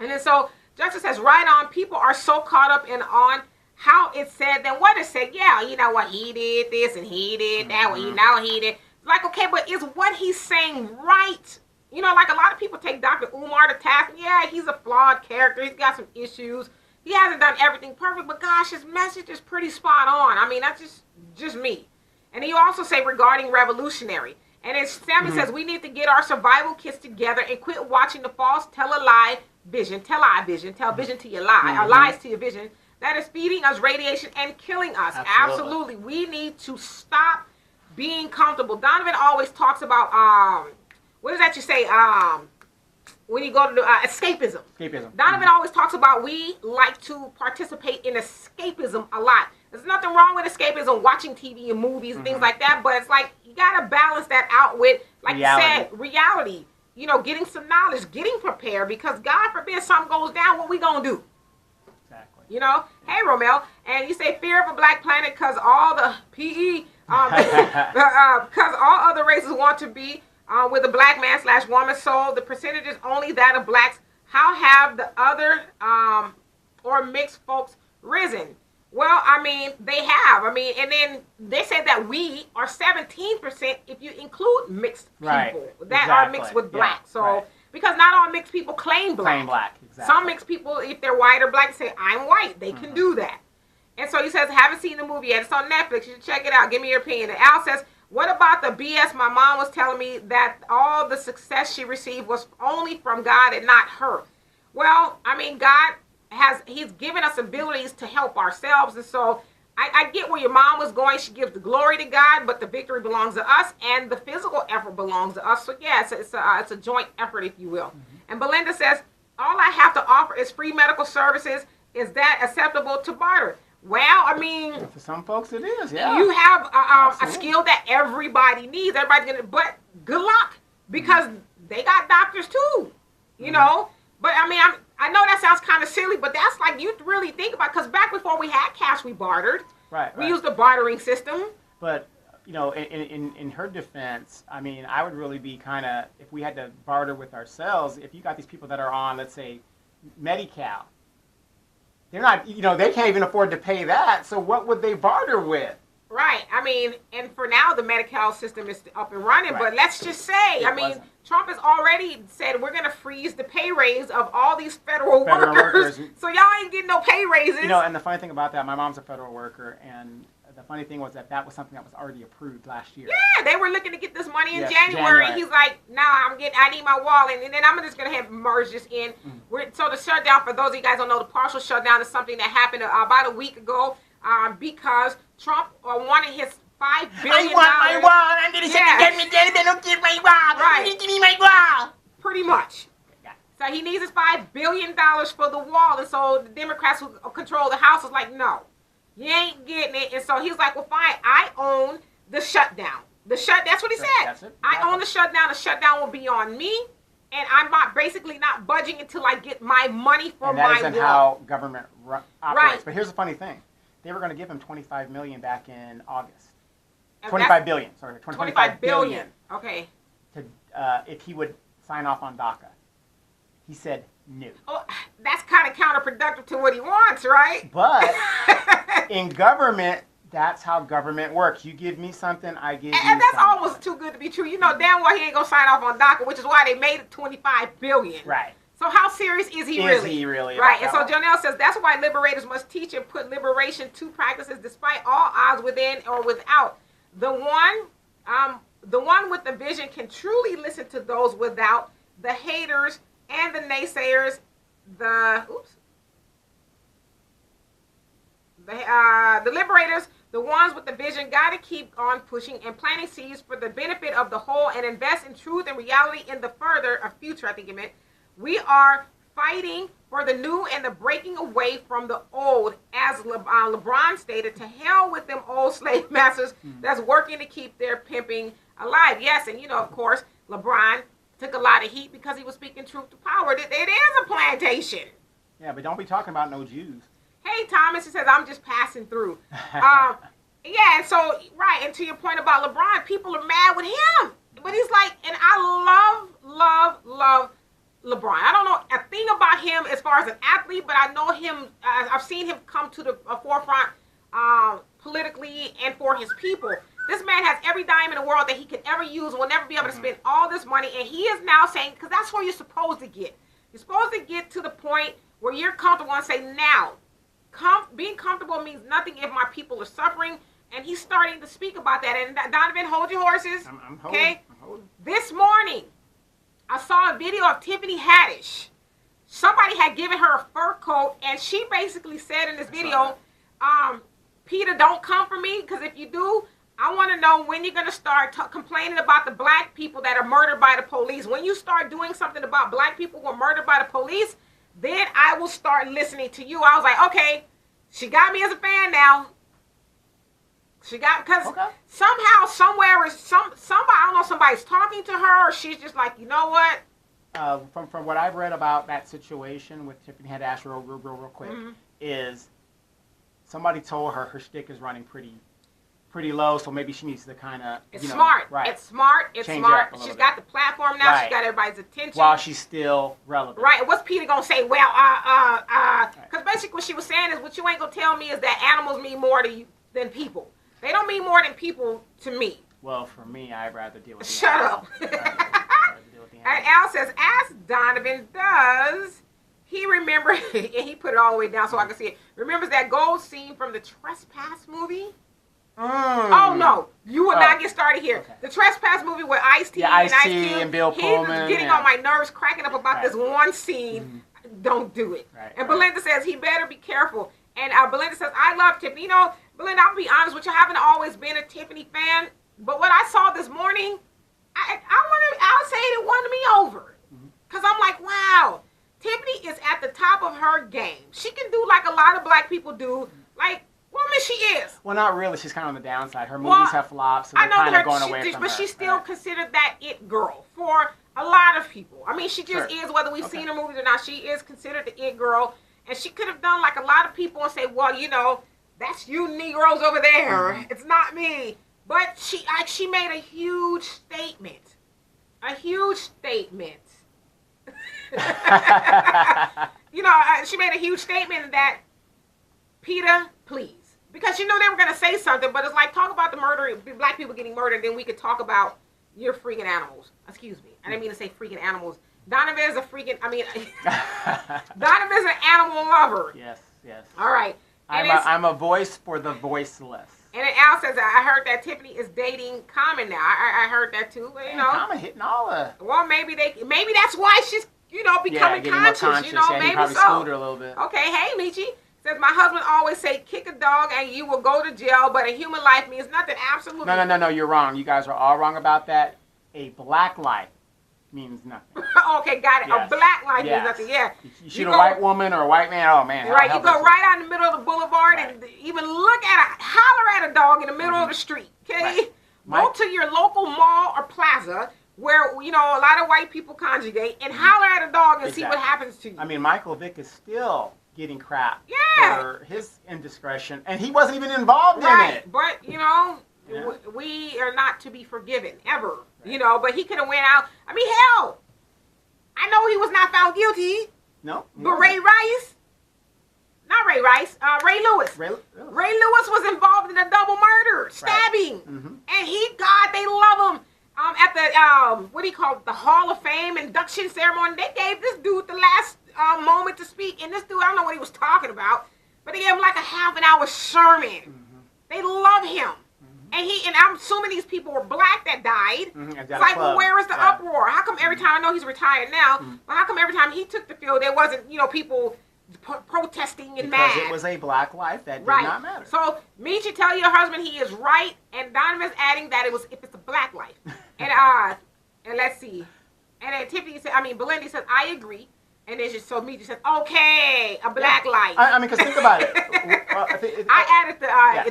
And then so Justice says, right on, people are so caught up on how it said, then what it said, yeah, you know what, he did this and he did that, he did. Like, okay, but is what he's saying right? Like a lot of people take Dr. Umar to task. Yeah, he's a flawed character. He's got some issues. He hasn't done everything perfect, but gosh, his message is pretty spot on. I mean, that's just me. And he also say regarding revolutionary. And then Sammy says, we need to get our survival kits together and quit watching the false tell-a-lie vision, tell vision to your lie, or lies to your vision, that is feeding us radiation and killing us. Absolutely. We need to stop being comfortable. Donovan always talks about what is that you say? When you go to escapism. Escapism. Donovan always talks about we like to participate in escapism a lot. There's nothing wrong with escapism, watching TV and movies and things like that, but it's like you gotta balance that out with, like Reality. you said, reality. You know, getting some knowledge, getting prepared, because God forbid something goes down, what we gonna do? Exactly. You know? Hey, Romel, and you say fear of a black planet because all the PE, because all other races want to be with a black man / woman, so the percentage is only that of blacks. How have the other or mixed folks risen? Well, I mean, they have. I mean, and then they said that we are 17% if you include mixed people that are mixed with black. So, because not all mixed people claim black. Claim black, exactly. Some mixed people, if they're white or black, say, I'm white. They can do that. And so he says, haven't seen the movie yet. It's on Netflix. You should check it out. Give me your opinion. And Al says, what about the BS my mom was telling me that all the success she received was only from God and not her? Well, I mean, God he's given us abilities to help ourselves. And so I get where your mom was going. She gives the glory to God, but the victory belongs to us and the physical effort belongs to us. So yeah, it's a joint effort, if you will. And Belinda says, all I have to offer is free medical services. Is that acceptable to barter? Well, I mean, For some folks, it is. Yeah. you have a skill that everybody needs. Everybody's gonna, but good luck, because they got doctors too, you know. But I mean, I know that sounds kind of silly, but that's like you really think about, because back before we had cash, we bartered. Right. We used the bartering system. But, you know, in her defense, I mean, I would really be kind of, if we had to barter with ourselves, if you got these people that are on, let's say, Medi-Cal, they're not, you know, they can't even afford to pay that, so what would they barter with? Right. I mean, and for now, the Medi-Cal system is up and running, but let's just say, I mean, Trump has already said we're going to freeze the pay raise of all these federal workers. So y'all ain't getting no pay raises. You know, and the funny thing about that, my mom's a federal worker, and the funny thing was that was something that was already approved last year. Yeah, they were looking to get this money in Yes, January. January. He's like, I need my wallet, and then I'm just going to have merge this in. So the shutdown, for those of you guys who don't know, the partial shutdown is something that happened about a week ago because Trump wanted his $5 billion. I want my wall. I'm going to say, get me, but don't give my wall. Right. Give me my wall. Pretty much. So he needs his $5 billion for the wall, and so the Democrats who control the House was like, no, you ain't getting it. And so he was like, well, fine, I own the shutdown. That's what he said. That's it. I own the shutdown. The shutdown will be on me, and I'm basically not budging until I get my money for and my that isn't wall. how government operates. Right. But here's the funny thing. They were going to give him $25 million back in August. And 25 billion, sorry. 25 billion. Okay. To, if he would sign off on DACA. He said no. Oh, that's kind of counterproductive to what he wants, right? But in government, that's how government works. You give me something, I give you And that's something. almost too good to be true. You know damn well he ain't going to sign off on DACA, which is why they made it 25 billion. Right. So how serious is he really? Is he really? Right. And so about that Jonelle says that's why liberators must teach and put liberation to practices despite all odds within or without. The one with the vision can truly listen to those without, the haters and the naysayers, the liberators, the ones with the vision, got to keep on pushing and planting seeds for the benefit of the whole and invest in truth and reality in the future, I think it meant. We are fighting for the new and the breaking away from the old, as LeBron stated, to hell with them old slave masters that's working to keep their pimping alive. Yes, and you know, of course, LeBron took a lot of heat because he was speaking truth to power. It is a plantation. Yeah, but don't be talking about no Jews. Hey, Thomas, he says, I'm just passing through. Yeah, and so, right, and to your point about LeBron, people are mad with him. But he's like, and I love LeBron. I don't know a thing about him as far as an athlete, but I know him, I've seen him come to the forefront politically and for his people. This man has every dime in the world that he could ever use, will never be able to spend all this money, and he is now saying, because that's where you're supposed to get. You're supposed to get to the point where you're comfortable and say, now, being comfortable means nothing if my people are suffering, and he's starting to speak about that. And Donovan, hold your horses. I'm holding. Okay? I'm holding. This morning, I saw a video of Tiffany Haddish. Somebody had given her a fur coat, and she basically said in this video, Peter, don't come for me, because if you do, I want to know when you're going to start complaining about the black people that are murdered by the police. When you start doing something about black people who are murdered by the police, then I will start listening to you. I was like, okay, she got me as a fan now. She got, because somehow, somewhere, somebody, I don't know, somebody's talking to her, or she's just like, you know what? From what I've read about that situation with Tiffany Haddish, real quick, is somebody told her her stick is running pretty low, so maybe she needs to kind of, It's smart. Right. It's smart. It's Change smart. it up a She's little got bit. the platform now. Right. She's got everybody's attention. While she's still relevant. Right. What's Peter gonna say? Well, because basically what she was saying is, what you ain't gonna tell me is that animals mean more to you than people. They don't mean more than people to me. Well, for me, I'd rather deal with the Shut animal. up. And Al says, ask Donovan, does he remember, and he put it all the way down so I can see it, remembers that gold scene from the Trespass movie? Oh, no. You will not get started here. Okay. The Trespass movie with Ice-T and Ice Cube. and Bill Pullman. He's getting on my nerves, cracking up about this one scene. Don't do it. And Belinda says, he better be careful. And Belinda says, I love Tiffany. You know, Belinda, I'll be honest with you, I haven't always been a Tiffany fan. But what I saw this morning, I'll say it won me over. Because I'm like, wow, Tiffany is at the top of her game. She can do like a lot of black people do. Like, woman, she is. Well, not really. She's kind of on the downside. Her movies have flopped, so they're kind of going away from her. But she's still considered that it girl for a lot of people. I mean, she just is, whether we've seen her movies or not, she is considered the it girl. And she could have done like a lot of people and say, well, you know, that's you Negroes over there. It's not me. But she made a huge statement. A huge statement. You know, she made a huge statement that, Peter, please. Because she knew they were going to say something, but it's like, talk about the murder, black people getting murdered, then we could talk about your freaking animals. Excuse me. I didn't mean to say freaking animals. Donovan is a freaking, Donovan's an animal lover. Yes, yes. All right. I'm a voice for the voiceless. And then Al says, I heard that Tiffany is dating Common now. I heard that too. You know, Common hitting all the. Well, maybe that's why she's, you know, becoming conscious. You know, he maybe probably so. schooled her a little bit. Okay, hey, Michi. Says, my husband always say, kick a dog and you will go to jail, but a human life means nothing. Absolutely. No, you're wrong. You guys are all wrong about that. A black life means nothing. Okay, got it. Yes. A black life means nothing. Yeah. You shoot a white woman or a white man, oh man. Right, you go right out in the middle of the boulevard and even holler at a dog in the middle of the street. Okay? Go to your local mall or plaza where, you know, a lot of white people congregate and holler at a dog and see what happens to you. I mean, Michael Vick is still getting crap for his indiscretion, and he wasn't even involved in it. But, you know, we are not to be forgiven, ever. You know, but he could have went out. I mean, hell, I know he was not found guilty. No. But Ray Lewis. Ray Lewis was involved in a double murder, stabbing. And they love him. At the, what do you call it, the Hall of Fame induction ceremony, they gave this dude the last moment to speak. And this dude, I don't know what he was talking about, but they gave him like a half an hour sermon. They love him. And I'm assuming these people were black that died. It's like, well, where is the uproar? How come every time, I know he's retired now, but how come every time he took the field, there wasn't, you know, people protesting and mad? Because it was a black life that did not matter. So, Michi, tell your husband he is right, and Donovan's adding that if it's a black life. And let's see. And then Tiffany said, Belinda says, I agree. And then so Michi says, okay, a black light. I mean, because think about it. I added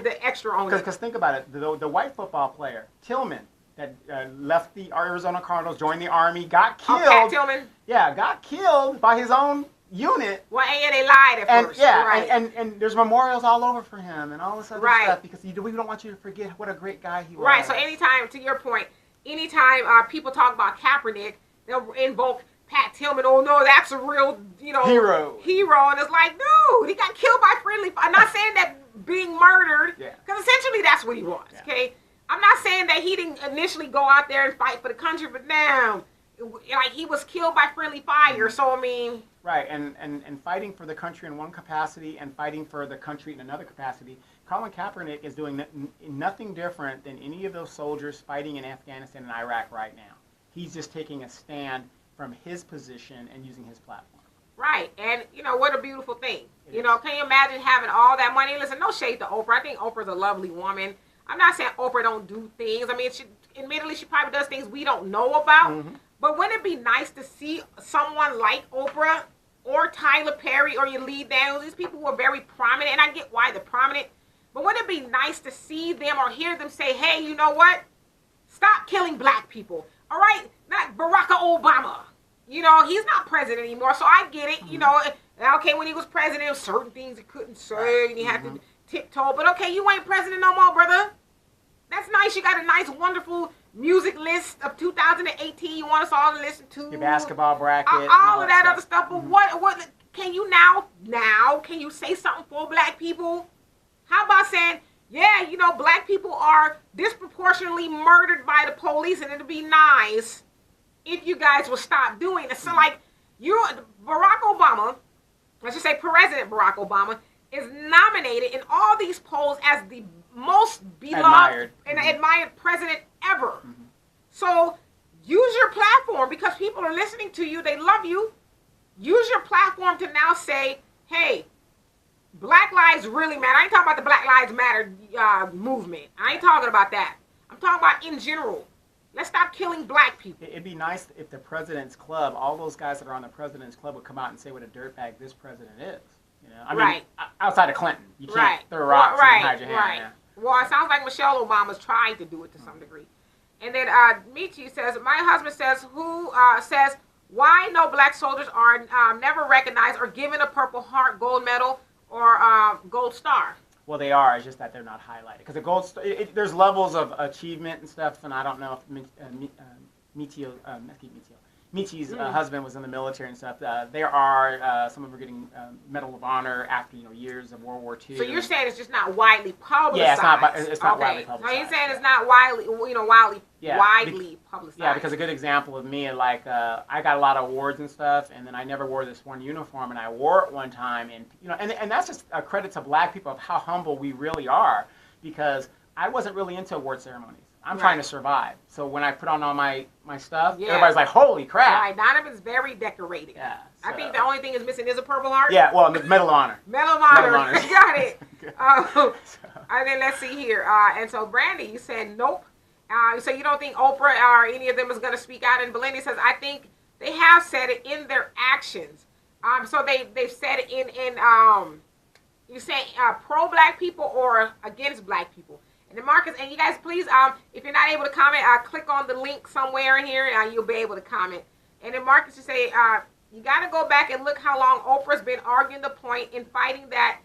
the extra on it. Because think about it. The white football player, Tillman, that left the Arizona Cardinals, joined the Army, got killed. Pat Tillman? Yeah, got killed by his own unit. Well, they lied at first. Yeah, and there's memorials all over for him and all this other stuff because we don't want you to forget what a great guy he was. Right, so anytime, to your point, anytime people talk about Kaepernick, they'll invoke Pat Tillman. Oh no, that's a real, hero. And it's like, dude, he got killed by friendly fire. I'm not saying that being murdered, because essentially that's what he was. Okay, I'm not saying that he didn't initially go out there and fight for the country, but now, like, he was killed by friendly fire. So I mean, right, and fighting for the country in one capacity and fighting for the country in another capacity. Colin Kaepernick is doing nothing different than any of those soldiers fighting in Afghanistan and Iraq right now. He's just taking a stand from his position and using his platform. Right, and what a beautiful thing. Can you imagine having all that money? Listen, no shade to Oprah. I think Oprah's a lovely woman. I'm not saying Oprah don't do things. I mean, admittedly, she probably does things we don't know about. But wouldn't it be nice to see someone like Oprah or Tyler Perry or your Lee Daniels, these people who are very prominent, and I get why they're prominent, but wouldn't it be nice to see them or hear them say, hey, you know what? Stop killing black people. All right? Not Barack Obama. You know, he's not president anymore, so I get it. You know, okay, when he was president, there were certain things he couldn't say, and he had to tiptoe. But okay, you ain't president no more, brother. That's nice. You got a nice, wonderful music list of 2018 you want us all to listen to. Your basketball bracket. All of that other stuff. But what can you now, can you say something for black people? How about saying, yeah, you know, black people are disproportionately murdered by the police, and it'd be nice if you guys will stop doing it. So, like, Barack Obama, let's just say President Barack Obama, is nominated in all these polls as the most beloved and admired president ever. So, use your platform, because people are listening to you, they love you. Use your platform to now say, hey, Black lives really matter. I ain't talking about the Black Lives Matter movement. I ain't talking about that. I'm talking about in general. Let's stop killing black people. It'd be nice if the President's Club, all those guys that are on the President's Club, would come out and say what a dirtbag this president is. You know, I mean, outside of Clinton, you can't throw rocks and hide your hand. Yeah. Well, it sounds like Michelle Obama's trying to do it to some degree. And then Michi says, my husband says, says, why no black soldiers are never recognized or given a Purple Heart gold medal or gold star? Well, they are. It's just that they're not highlighted. Because the gold star, there's levels of achievement and stuff, and I don't know if Michi's husband was in the military and stuff. There are some of them are getting Medal of Honor after years of World War II. So you're saying it's just not widely publicized? Yeah, it's not widely publicized. So you're saying it's not widely publicized? Yeah, because a good example of me, like I got a lot of awards and stuff, and then I never wore this one uniform, and I wore it one time, and and that's just a credit to black people of how humble we really are, because I wasn't really into award ceremonies. I'm trying to survive. So when I put on all my stuff, everybody's like, holy crap. Right, Donovan's very decorated. Yeah. So. I think the only thing is missing is a Purple Heart. Yeah, well, Medal of Honor. Medal of Honor. Got it. And then let's see here. And so Brandy, you said nope. So you don't think Oprah or any of them is going to speak out? And Belinda says, I think they have said it in their actions. So they've said it in you say pro-black people or against black people. And then Marcus, and you guys, please, if you're not able to comment, click on the link somewhere in here, and you'll be able to comment. And then Marcus, you say, you got to go back and look how long Oprah's been arguing the point in fighting that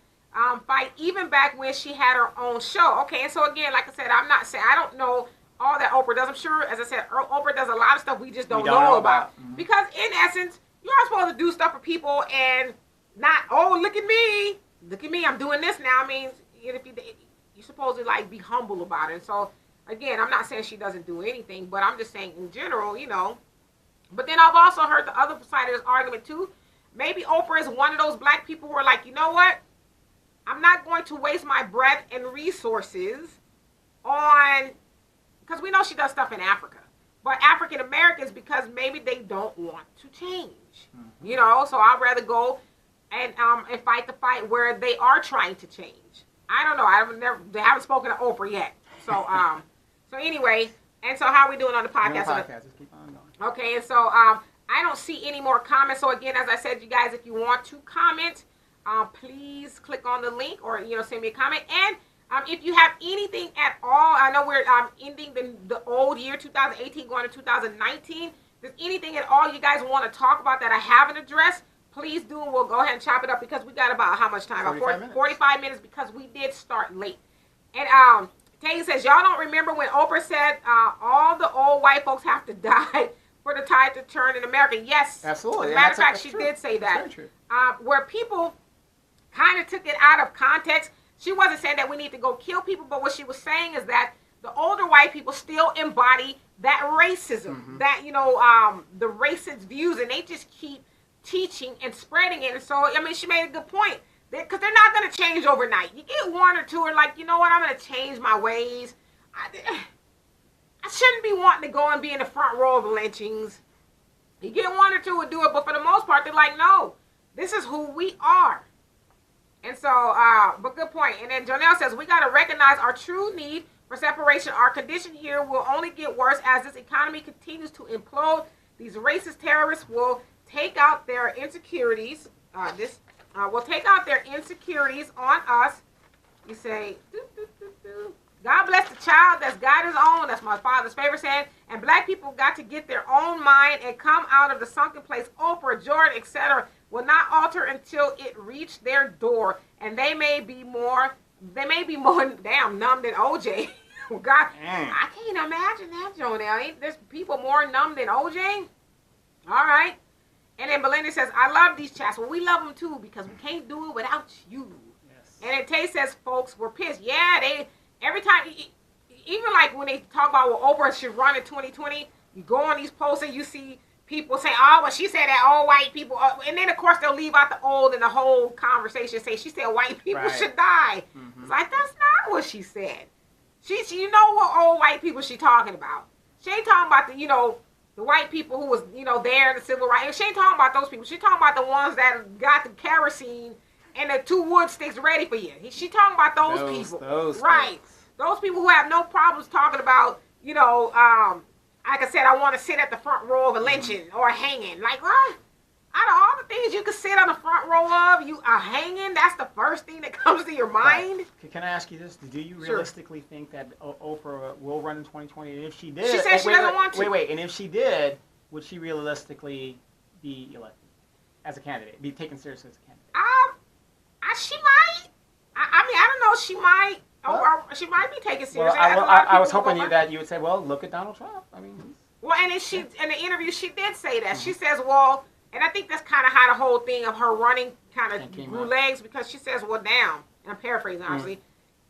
fight, even back when she had her own show. Okay, and so again, like I said, I'm not saying, I don't know all that Oprah does. I'm sure, as I said, Oprah does a lot of stuff we just don't know about. Because in essence, you are supposed to do stuff for people and not, oh, look at me, I'm doing this now. I mean, if you're supposed to like be humble about it. And so again, I'm not saying she doesn't do anything, but I'm just saying in general, But then I've also heard the other side of this argument too. Maybe Oprah is one of those black people who are like, you know what? I'm not going to waste my breath and resources on, because we know she does stuff in Africa, but African Americans, because maybe they don't want to change, So I'd rather go and fight the fight where they are trying to change. I don't know. They haven't spoken to Oprah yet. So, so anyway, and so how are we doing on the podcast? Just keep on going. Okay, and so I don't see any more comments. So again, as I said, you guys, if you want to comment, please click on the link or send me a comment. And if you have anything at all, I know we're ending the old year 2018, going to 2019. If there's anything at all you guys want to talk about that I haven't addressed, please do, and we'll go ahead and chop it up, because we got about how much time? 45 minutes, because we did start late. And Tay says, y'all don't remember when Oprah said all the old white folks have to die for the tide to turn in America? Yes. Absolutely. As a matter of fact, she did say that. That's very true. Where people kind of took it out of context. She wasn't saying that we need to go kill people, but what she was saying is that the older white people still embody that racism, that, the racist views, and they just keep teaching and spreading it. And so, I mean, she made a good point, because they're not going to change overnight. You get one or two are like, you know what, I'm going to change my ways. I shouldn't be wanting to go and be in the front row of lynchings. You get one or two who do it, but for the most part, they're like, no, this is who we are. And so, but good point. And then Jonelle says, we got to recognize our true need for separation. Our condition here will only get worse as this economy continues to implode. These racist terrorists will take out their insecurities. Will take out their insecurities on us. You say, God bless the child that's got his own. That's my father's favorite saying. And black people got to get their own mind and come out of the sunken place. Oprah, Jordan, etc. will not alter until it reached their door. And they may be more damn numb than OJ. God, I can't imagine that, Jonelle. Ain't there's people more numb than OJ? All right. And then Belinda says, I love these chats. Well, we love them too because we can't do it without you. Yes. And then Tay says, folks were pissed. Yeah, they every time, even like when they talk about well, Oprah should run in 2020, you go on these posts and you see people say, oh, well, she said that all white people, and then of course they'll leave out the old and the whole conversation say she said white people should die. Mm-hmm. It's like, that's not what she said. She you know what old white people she talking about. She ain't talking about the white people who was, there in the civil rights. She ain't talking about those people. She talking about the ones that got the kerosene and the 2 wood sticks ready for you. She talking about those people. Right. Those people who have no problems talking about, like I said, I want to sit at the front row of a lynching or a hanging. Like, what? Out of all the things you could sit on the front row of, you are hanging. That's the first thing that comes to your mind. Can I ask you this? Do you realistically think that Oprah will run in 2020? And if she did, she said she doesn't want to. Wait. And if she did, would she realistically be elected as a candidate? Be taken seriously as a candidate? She might. I mean, I don't know. She might. Or she might be taken seriously. Well, I was hoping that you would say, well, look at Donald Trump. I mean. Well, and then in the interview, she did say that. Mm-hmm. She says, well. And I think that's kind of how the whole thing of her running kind of grew legs because she says, well, damn, and I'm paraphrasing, obviously,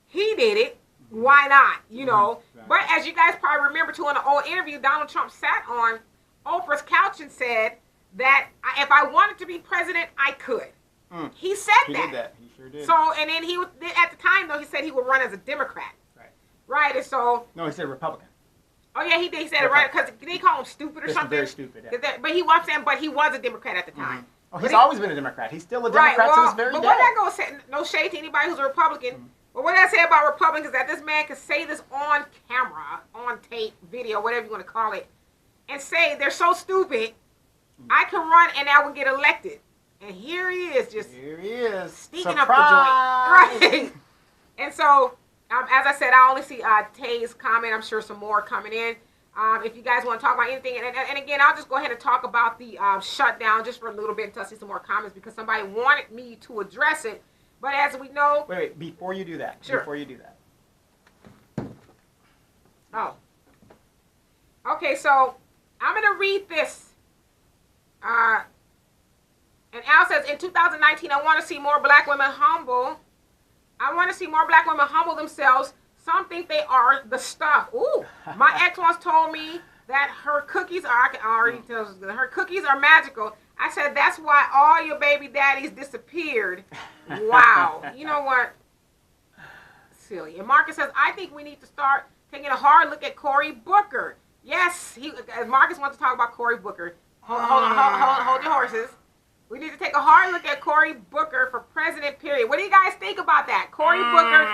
he did it. Why not? Right. But as you guys probably remember, too, in the old interview, Donald Trump sat on Oprah's couch and said that if I wanted to be president, I could. He said that. He did that. He sure did. So, and then at the time, though, he said he would run as a Democrat. Right. Right, and so. No, he said Republican. Oh yeah, he did. He said it right because they call him stupid or something. Very stupid. Yeah. But he was saying, but he was a Democrat at the time. Mm-hmm. Oh, he's always been a Democrat. He's still a Democrat to this very day. But what that goes say? No shade to anybody who's a Republican. Mm-hmm. But what I say about Republicans is that this man can say this on camera, on tape, video, whatever you want to call it, and say they're so stupid. I can run and I will get elected. And here he is, sneaking up the joint, right? And so. As I said, I only see Tay's comment. I'm sure some more coming in. If you guys want to talk about anything. And again, I'll just go ahead and talk about the shutdown just for a little bit until I see some more comments because somebody wanted me to address it. But as we know... Wait. Before you do that. Sure. Before you do that. Oh. Okay, so I'm going to read this. And Al says, in 2019, I want to see more black women humble... I want to see more black women humble themselves. Some think they are the stuff. Ooh, my ex once told me that her cookies are, I can already tell her cookies are magical. I said, that's why all your baby daddies disappeared. Wow. You know what? Silly. And Marcus says, I think we need to start taking a hard look at Cory Booker. Yes, Marcus wants to talk about Cory Booker. Hold your horses. We need to take a hard look at Cory Booker for president, period. What do you guys think about that? Cory Booker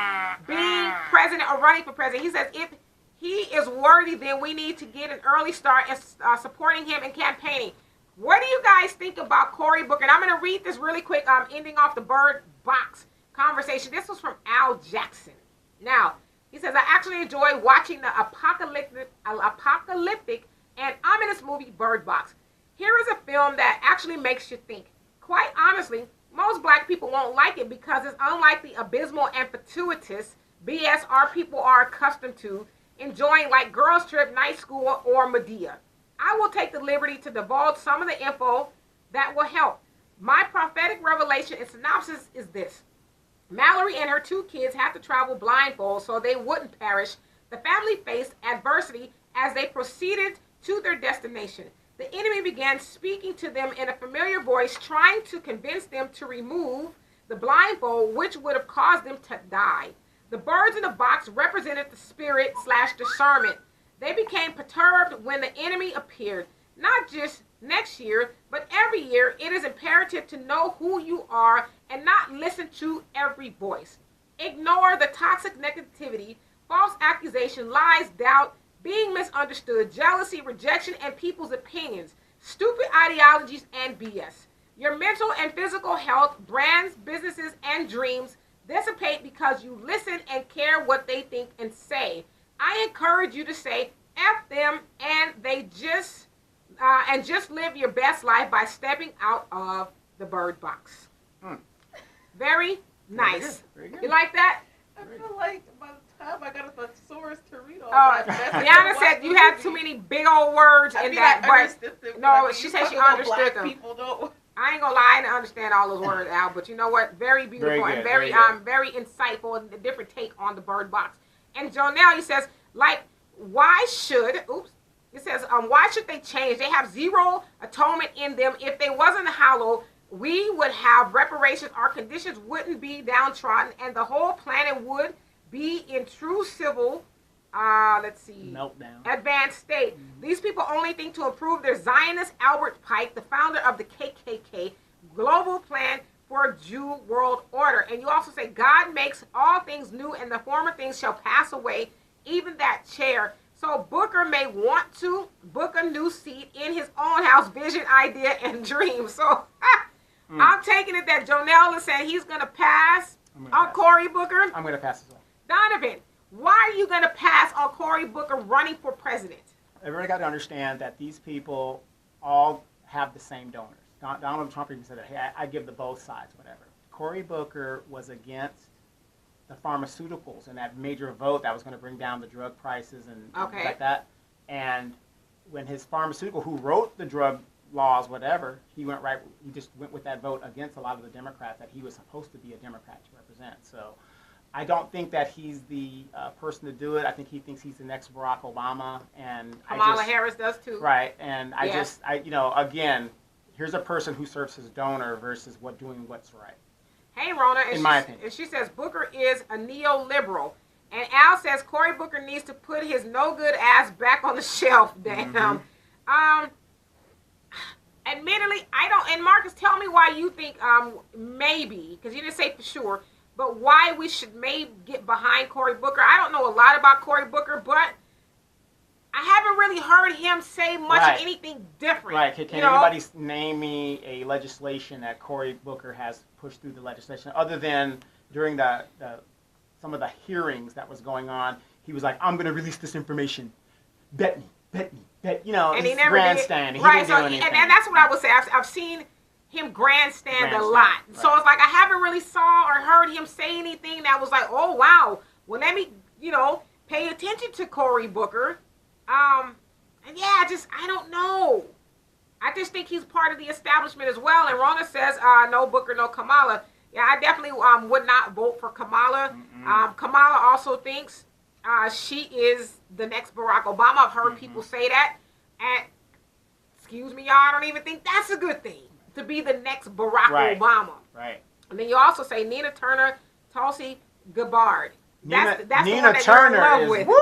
being president or running for president. He says if he is worthy, then we need to get an early start in supporting him in campaigning. What do you guys think about Cory Booker? And I'm going to read this really quick, ending off the Bird Box conversation. This was from Al Jackson. Now, he says, I actually enjoy watching the apocalyptic and ominous movie Bird Box. Here is a film that actually makes you think. Quite honestly, most black people won't like it because it's unlike the abysmal and fortuitous BS our people are accustomed to, enjoying like Girls Trip, Night School, or Medea. I will take the liberty to divulge some of the info that will help. My prophetic revelation and synopsis is this. Mallory and her 2 kids had to travel blindfold so they wouldn't perish. The family faced adversity as they proceeded to their destination. The enemy began speaking to them in a familiar voice, trying to convince them to remove the blindfold, which would have caused them to die. The birds in the box represented the spirit/discernment. They became perturbed when the enemy appeared. Not just next year, but every year, it is imperative to know who you are and not listen to every voice. Ignore the toxic negativity false accusation, lies, doubt, being misunderstood, jealousy, rejection, and people's opinions, stupid ideologies, and BS. Your mental and physical health, brands, businesses, and dreams dissipate because you listen and care what they think and say. I encourage you to say F them and just live your best life by stepping out of the bird box. Very nice. Very good. You like that? I feel like by the time I got a thesaurus to read all Oh, that. Deanna said you had too many big old words in that, but no, she said she understood them. People don't. I ain't gonna lie, I didn't understand all those words, Al, but you know what? Very beautiful Very and good, very insightful and a different take on the bird box. And Jonelle, he says, like, why should they change? They have zero atonement in them. If they wasn't hollow, we would have reparations. Our conditions wouldn't be downtrodden, and the whole planet would be in true civil meltdown, advanced state. These people only think to improve their Zionist Albert Pike, the founder of the KKK, global plan for a Jew world order. And you also say, God makes all things new, and the former things shall pass away, even that chair. So Booker may want to book a new seat in his own house, vision, idea, and dream. So I'm taking it that Jonelle is saying he's going to pass on Cory Booker. I'm going to pass as well. Donovan, why are you going to pass on Cory Booker running for president? Everybody got to understand that these people all have the same donors. Donald Trump even said that, hey, I give the both sides, whatever. Cory Booker was against the pharmaceuticals and that major vote that was going to bring down the drug prices and things like that. And when his pharmaceutical, who wrote the drug laws, whatever, he just went with that vote against a lot of the Democrats that he was supposed to be a Democrat to represent. So I don't think that he's the person to do it. I think he thinks he's the next Barack Obama, and Kamala Harris does too. Right, and again, here's a person who serves his donor versus doing what's right. Hey, Rona, in my opinion, and she says Booker is a neoliberal, and Al says Cory Booker needs to put his no good ass back on the shelf. Damn. Admittedly, I don't. And Marcus, tell me why you think maybe, because you didn't say for sure. But why we should maybe get behind Cory Booker. I don't know a lot about Cory Booker, but I haven't really heard him say much of anything different. Right. Can anybody name me a legislation that Cory Booker has pushed through the legislation, other than during some of the hearings that was going on, he was like, I'm going to release this information. Bet me. And he never grandstanding. Did. Right, he didn't do anything. And that's what I would say. I've seen him grandstand a lot. Right. So it's like I haven't really saw or heard him say anything that was like, oh, wow. Well, let me, pay attention to Cory Booker. And yeah, I don't know. I just think he's part of the establishment as well. And Rona says, no Booker, no Kamala. Yeah, I definitely would not vote for Kamala. Kamala also thinks she is the next Barack Obama. I've heard people say that. And, excuse me, y'all, I don't even think that's a good thing, to be the next Barack Obama. Right. And then you also say Nina Turner, Tulsi Gabbard. That's Nina the one that Turner you're in love with. Woo,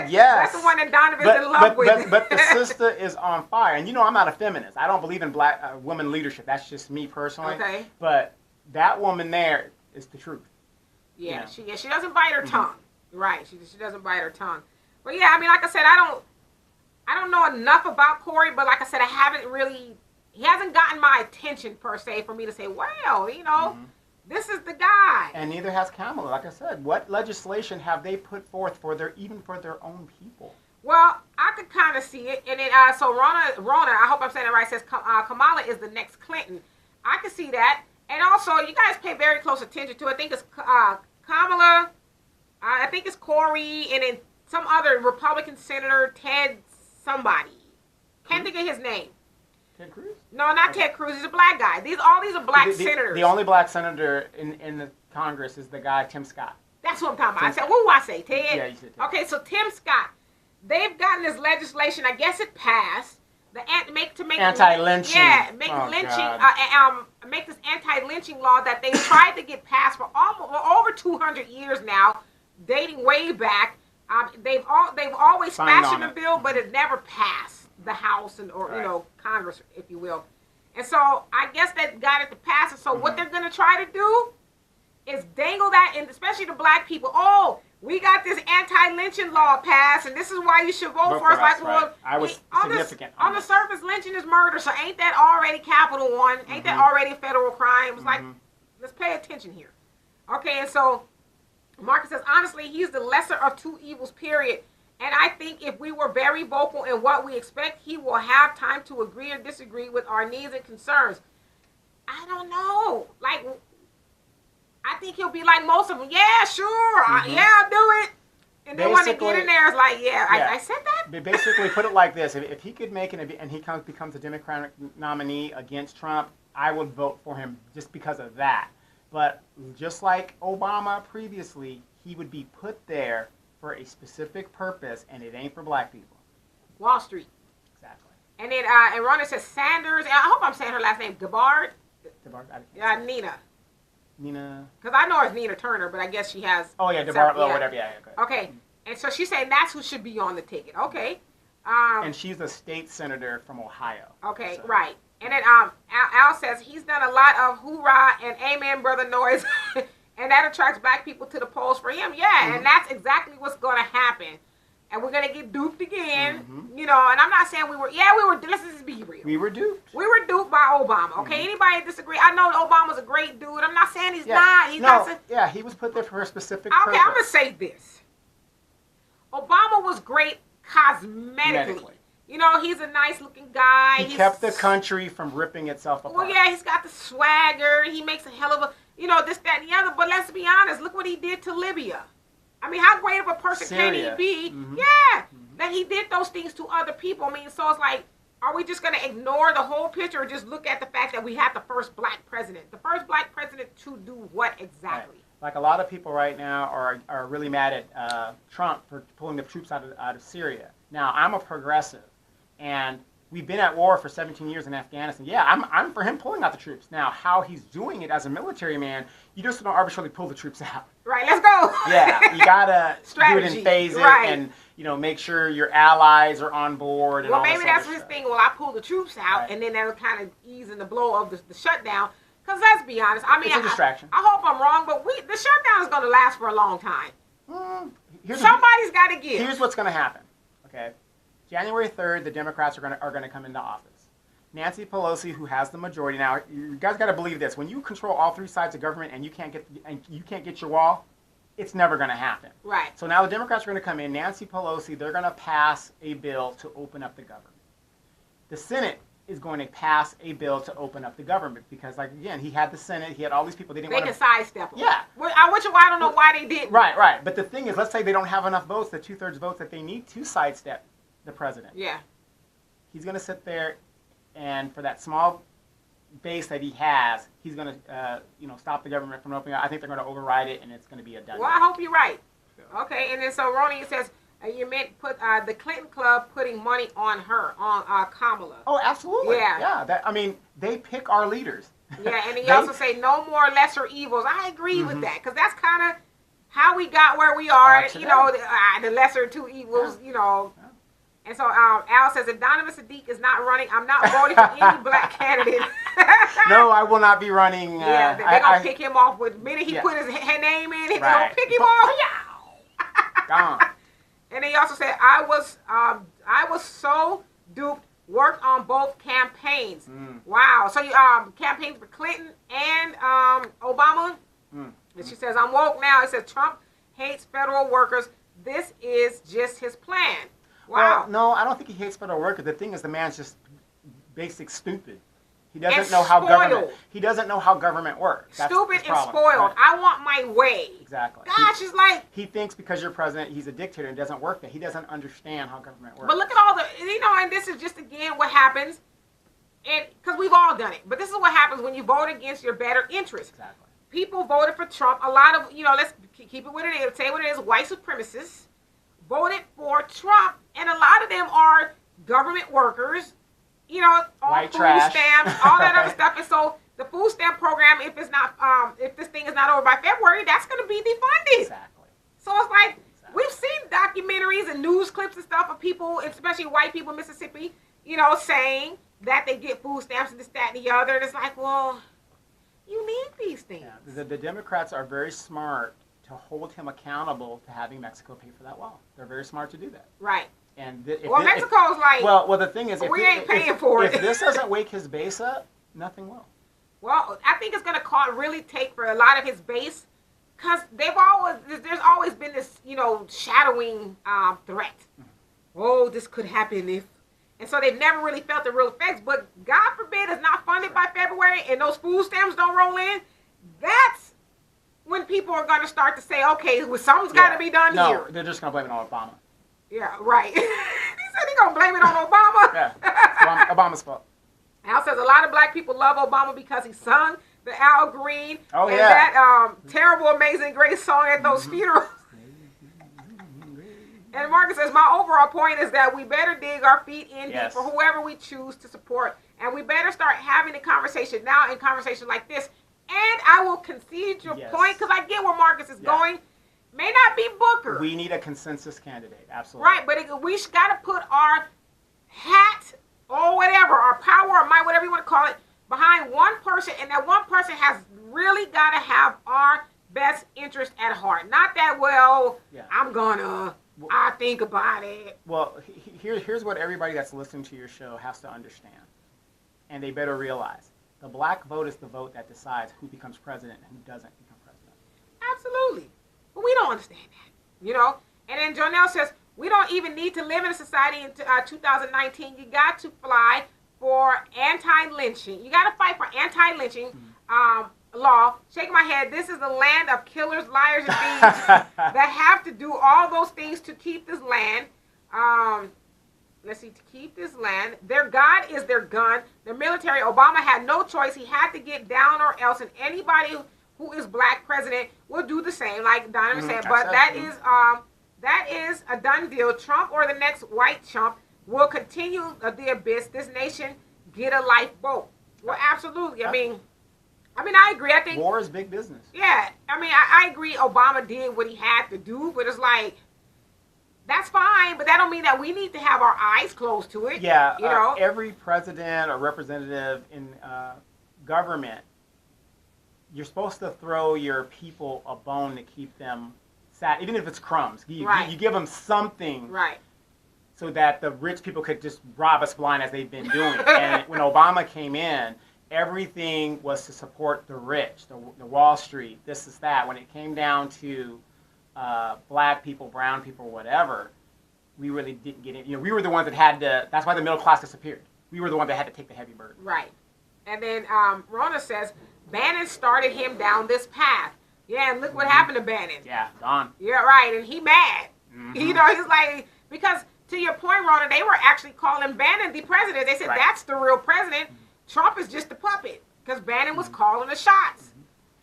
yes. That's the one that Donovan's in love with. But the sister is on fire. And I'm not a feminist. I don't believe in black woman leadership. That's just me personally. Okay. But that woman there is the truth. Yeah, she doesn't bite her tongue. Right. She doesn't bite her tongue. But yeah, I mean, like I said, I don't know enough about Cory, but like I said, he hasn't gotten my attention per se for me to say, well, this is the guy. And neither has Kamala. Like I said, what legislation have they put forth for their own people? Well, I could kind of see it. And then, so Rona, I hope I'm saying it right, says Kamala is the next Clinton. I can see that. And also, you guys pay very close attention to it. I think it's Kamala, I think it's Cory, and then some other Republican senator, Ted somebody. Can't think of his name. Ted Cruz? No, not Ted Cruz. He's a black guy. All these are black senators. The only black senator in the Congress is the guy, Tim Scott. That's what I'm talking about. I said, what do I say, Ted? Yeah, you said Ted. Okay, so Tim Scott. They've gotten this legislation. I guess it passed. Anti-lynching. Yeah, make this anti-lynching law that they tried to get passed for over 200 years now, dating way back. They've always fashioned the bill, but it never passed the House or Congress, if you will. And so I guess that got it to pass. And so what they're going to try to do is dangle that, and especially the black people. Oh, we got this anti-lynching law passed, and this is why you should vote for us. Like, well, I was significant on the surface, lynching is murder, so ain't that already Capital One? Ain't that already a federal crime? It's like, let's pay attention here. Okay, and so Marcus says, honestly, he's the lesser of two evils, period. And I think if we were very vocal in what we expect, he will have time to agree or disagree with our needs and concerns. I don't know. Like, I think he'll be like most of them. Yeah, sure. Yeah, I'll do it. And then when they get in there, it's like, I said that. Basically, put it like this. If he could make it and he becomes a Democratic nominee against Trump, I would vote for him just because of that. But just like Obama previously, he would be put there for a specific purpose, and it ain't for black people. Wall Street. Exactly. And then, and Rhonda says Sanders, and I hope I'm saying her last name, Gabbard. Nina. Nina. Because I know it's Nina Turner, but I guess she has. Oh, yeah, Gabbard, whatever, yeah. Okay. And so she's saying that's who should be on the ticket. Okay. And she's a state senator from Ohio. Okay, so. Right. And then Al says he's done a lot of hoorah and amen, brother noise. And that attracts black people to the polls for him. Yeah, and that's exactly what's going to happen. And we're going to get duped again. You know, and I'm not saying we were, let's just be real. We were duped. We were duped by Obama, okay? Anybody disagree? I know Obama's a great dude. I'm not saying he's not. He's not. Yeah, he was put there for a specific purpose. Okay, I'm going to say this. Obama was great cosmetically. You know, he's a nice-looking guy. He kept the country from ripping itself apart. Well, yeah, he's got the swagger. He makes a hell of a, this, that, and the other. But let's be honest. Look what he did to Libya. I mean, how great of a person can he be? Yeah, that he did those things to other people. I mean, so it's like, are we just going to ignore the whole picture or just look at the fact that we had the first black president? The first black president to do what exactly? Right. Like a lot of people right now are really mad at Trump for pulling the troops out of Syria. Now, I'm a progressive, and we've been at war for 17 years in Afghanistan. Yeah, I'm for him pulling out the troops. Now, how he's doing it as a military man, you just don't arbitrarily pull the troops out. Right, let's go. Yeah, you gotta do it in phases and make sure your allies are on board. And well, maybe that's his thing. Well, I pull the troops out, and then that'll kind of ease in the blow of the shutdown. Because let's be honest, I mean, it's a distraction. I hope I'm wrong, but the shutdown is going to last for a long time. Somebody's got to give. Here's what's going to happen. Okay, January 3rd, the Democrats are going to come into office. Nancy Pelosi, who has the majority now, you guys got to believe this: when you control all three sides of government and you can't get your wall, it's never going to happen. Right. So now the Democrats are going to come in. Nancy Pelosi, they're going to pass a bill to open up the government. The Senate is going to pass a bill to open up the government because, like, again, he had the Senate, he had all these people. They can sidestep them. Yeah. I don't know why they didn't. Right. But the thing is, let's say they don't have enough votes, the 2/3 votes that they need to sidestep the president. Yeah. He's going to sit there, and for that small base that he has, he's going to, stop the government from opening up. I think they're going to override it, and it's going to be a done. Well, I hope you're right. Okay, and then so Ronnie says, you meant put the Clinton Club putting money on her, on Kamala. Oh, absolutely. Yeah. Yeah. They pick our leaders. Yeah, and he also say no more lesser evils. I agree with that because that's kind of how we got where we are. The lesser two evils. Yeah. And so Al says if Donovan Sadiq is not running, I'm not voting for any black candidate. No, I will not be running. They're gonna pick him off with the minute he put his name in. They're gonna pick him off. Gone. And he also said, I was so duped, worked on both campaigns. Wow. So you campaigned for Clinton and Obama? And she says, I'm woke now. He says, Trump hates federal workers. This is just his plan. Wow. Well, no, I don't think he hates federal workers. The thing is, the man's just basic stupid. He doesn't know how government. He doesn't know how government works. That's stupid and spoiled. Right. I want my way. Exactly. Gosh, it's like he thinks because you're president, he's a dictator, and it doesn't work. That he doesn't understand how government works. But look at all the, and this is just again what happens, and because we've all done it. But this is what happens when you vote against your better interests. Exactly. People voted for Trump. A lot of let's keep it what it is. Say what it is. White supremacists voted for Trump, and a lot of them are government workers. All white food trash. stamps, all that other stuff. And so the food stamp program, if this thing is not over by February, that's going to be defunded. Exactly. So it's like we've seen documentaries and news clips and stuff of people, especially white people in Mississippi, saying that they get food stamps and this, that, and the other. And it's like, well, you need these things. Yeah. The Democrats are very smart to hold him accountable to having Mexico pay for that wall. They're very smart to do that. Right. And Mexico's like, well, the thing is, we ain't paying for it. If this doesn't wake his base up, nothing will. Well, I think it's going to really take for a lot of his base, because there's always been this, shadowing threat. Oh, this could happen if, and so they've never really felt the real effects. But God forbid it's not funded by February and those food stamps don't roll in. That's when people are going to start to say, okay, well, something's got to be done here. No, they're just going to blame it on Obama. Yeah, right. He said he's going to blame it on Obama. Yeah, Obama's fault. Al says a lot of black people love Obama because he sung the Al Green and that terrible Amazing Grace song at those funerals. And Marcus says, my overall point is that we better dig our feet in deep for whoever we choose to support. And we better start having a conversation now in conversations like this. And I will concede your point, because I get where Marcus is going. May not be Booker. We need a consensus candidate, absolutely. Right, but we got to put our hat or whatever, our power or might, whatever you want to call it, behind one person. And that one person has really got to have our best interest at heart. Not that, I'm going to... I think about it. Well, here's what everybody that's listening to your show has to understand. And they better realize. The black vote is the vote that decides who becomes president and who doesn't become president. Absolutely. But we don't understand that, And then Jonelle says, we don't even need to live in a society in 2019. You got to fly for anti-lynching. You got to fight for anti-lynching law. Shaking my head. This is the land of killers, liars, and thieves that have to do all those things to keep this land. Let's see, to keep this land. Their God is their gun. Their military. Obama had no choice. He had to get down or else. And anybody who is black president will do the same, like Donovan said. But that is a done deal. Trump or the next white chump will continue the abyss. This nation get a lifeboat. Well, absolutely. I mean, I agree. I think war is big business. Yeah. I agree. Obama did what he had to do, but it's like, that's fine, but that don't mean that we need to have our eyes closed to it. Yeah. Every president or representative in government, you're supposed to throw your people a bone to keep them sad, even if it's crumbs. You give them something. Right. So that the rich people could just rob us blind as they've been doing. And when Obama came in, everything was to support the rich, the Wall Street, this is that. When it came down to black people, brown people, whatever, we really didn't get it. We were the ones that had to, that's why the middle class disappeared. We were the ones that had to take the heavy burden. Right. And then Rona says, Bannon started him down this path. Yeah, and look what happened to Bannon. Yeah, gone. Yeah, right, and he mad. He's like, because to your point, Rona, they were actually calling Bannon the president. They said, that's the real president. Trump is just a puppet, because Bannon was calling the shots.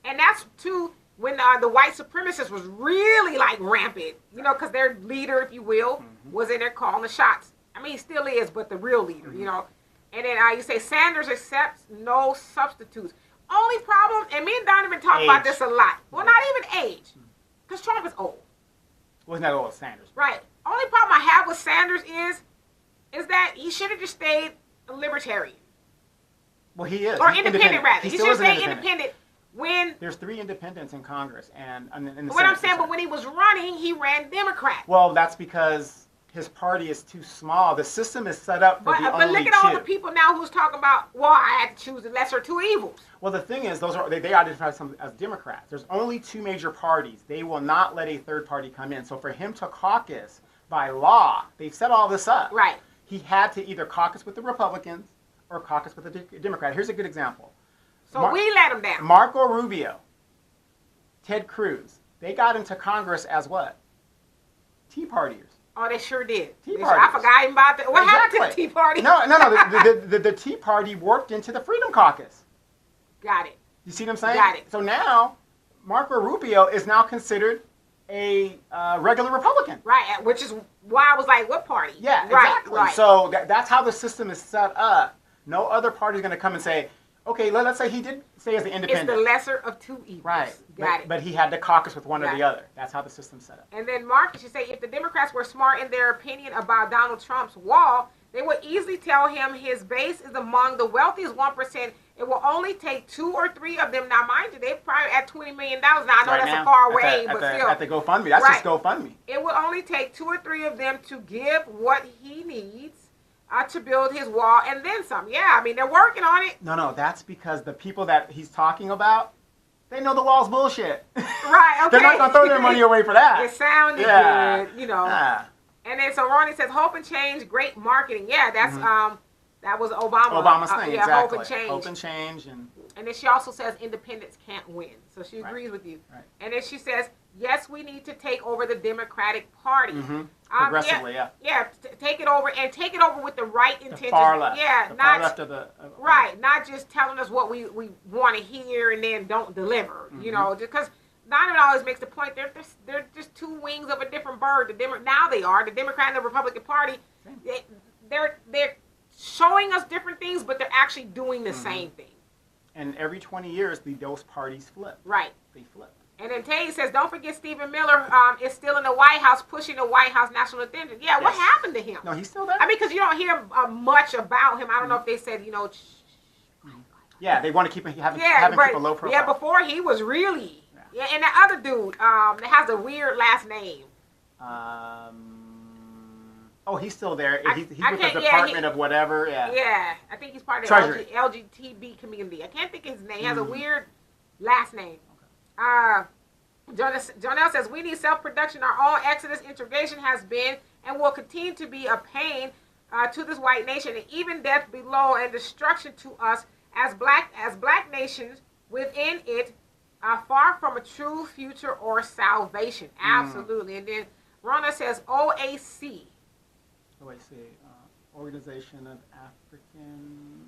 And that's, too, when the white supremacists was really, rampant, because their leader, if you will, was in there calling the shots. He still is, but the real leader, And then you say Sanders accepts no substitutes. Only problem, and me and Donovan talk about this a lot. Well, not even age, because Trump is old. Well, he's not old as Sanders. Right. Only problem I have with Sanders is that he should have just stayed a libertarian. Well, he is. Or independent, rather. He should have stayed independent. When there's 3 independents in Congress, and what I'm saying, but when he was running, he ran Democrat. Well, that's because his party is too small. The system is set up for the only But look at all the people now who's talking about, I had to choose the lesser 2 evils. Well, the thing is, they identify some as Democrats. There's only 2 major parties. They will not let a third party come in. So for him to caucus by law, they've set all this up. Right. He had to either caucus with the Republicans or caucus with the Democrat. Here's a good example. So we let him down. Marco Rubio, Ted Cruz, they got into Congress as what? Tea Partiers. Oh, they sure did. Tea Party. I forgot even about that. What happened to the Tea Party? No. The Tea Party warped into the Freedom Caucus. Got it. You see what I'm saying? Got it. So now, Marco Rubio is now considered a regular Republican. Right, which is why I was like, what party? Yeah, exactly. Right. So that's how the system is set up. No other party is going to come and say, okay, let's say he did say as an independent. It's the lesser of 2 evils. Right. Got it. But he had to caucus with one or the other. That's how the system's set up. And then Marcus should say, if the Democrats were smart in their opinion about Donald Trump's wall, they would easily tell him his base is among the wealthiest 1% It will only take 2 or 3 of them. Now, mind you, they're probably at $20 million now. I know Right that's now, a far at away, the, but at the, still. at the GoFundMe. That's Right. just GoFundMe. It will only take 2 or 3 of them to give what he needs to build his wall and then some. Yeah, I mean, they're working on it. No, that's because the people that he's talking about, they know the wall's bullshit. Right, okay. They're not going to throw their money away for that. It sounded Yeah. good, you know. Ah. And then so Ronnie says, hope and change, great marketing. Yeah, that's that was Obama's thing, yeah, exactly. hope and change. Hope and change. And then she also says independents can't win. So she agrees Right. with you. Right. And then she says, yes, we need to take over the Democratic Party. Progressively, yeah. Yeah, take it over and take it over with the right intentions. The far left. Yeah, the not far left of the right, not just telling us what we want to hear and then don't deliver. You know, because not it always makes the point. They're just 2 wings of a different bird. Now they are the Democrat and the Republican Party. They're showing us different things, but they're actually doing the same thing. And every 20 years, those parties flip. Right. They flip. And then Tay says, don't forget Stephen Miller is still in the White House pushing the White House national attention. Yeah, what happened to him? No, he's still there. I mean, because you don't hear much about him. I don't know if they said, you know. Yeah, they want to keep having but, people low profile. Yeah, before he was really. Yeah, and that other dude that has a weird last name. Oh, he's still there. He's with can't- the yeah, Department of whatever. Yeah. Yeah, I think he's part of Treasury. the LGBT community. I can't think of his name. He has a weird last name. Jonelle says, we need self-production. Our own Exodus integration has been and will continue to be a pain to this white nation, and even death below and destruction to us as black nations within it, far from a true future or salvation. Absolutely. And then Rona says, OAC. OAC, Organization of African.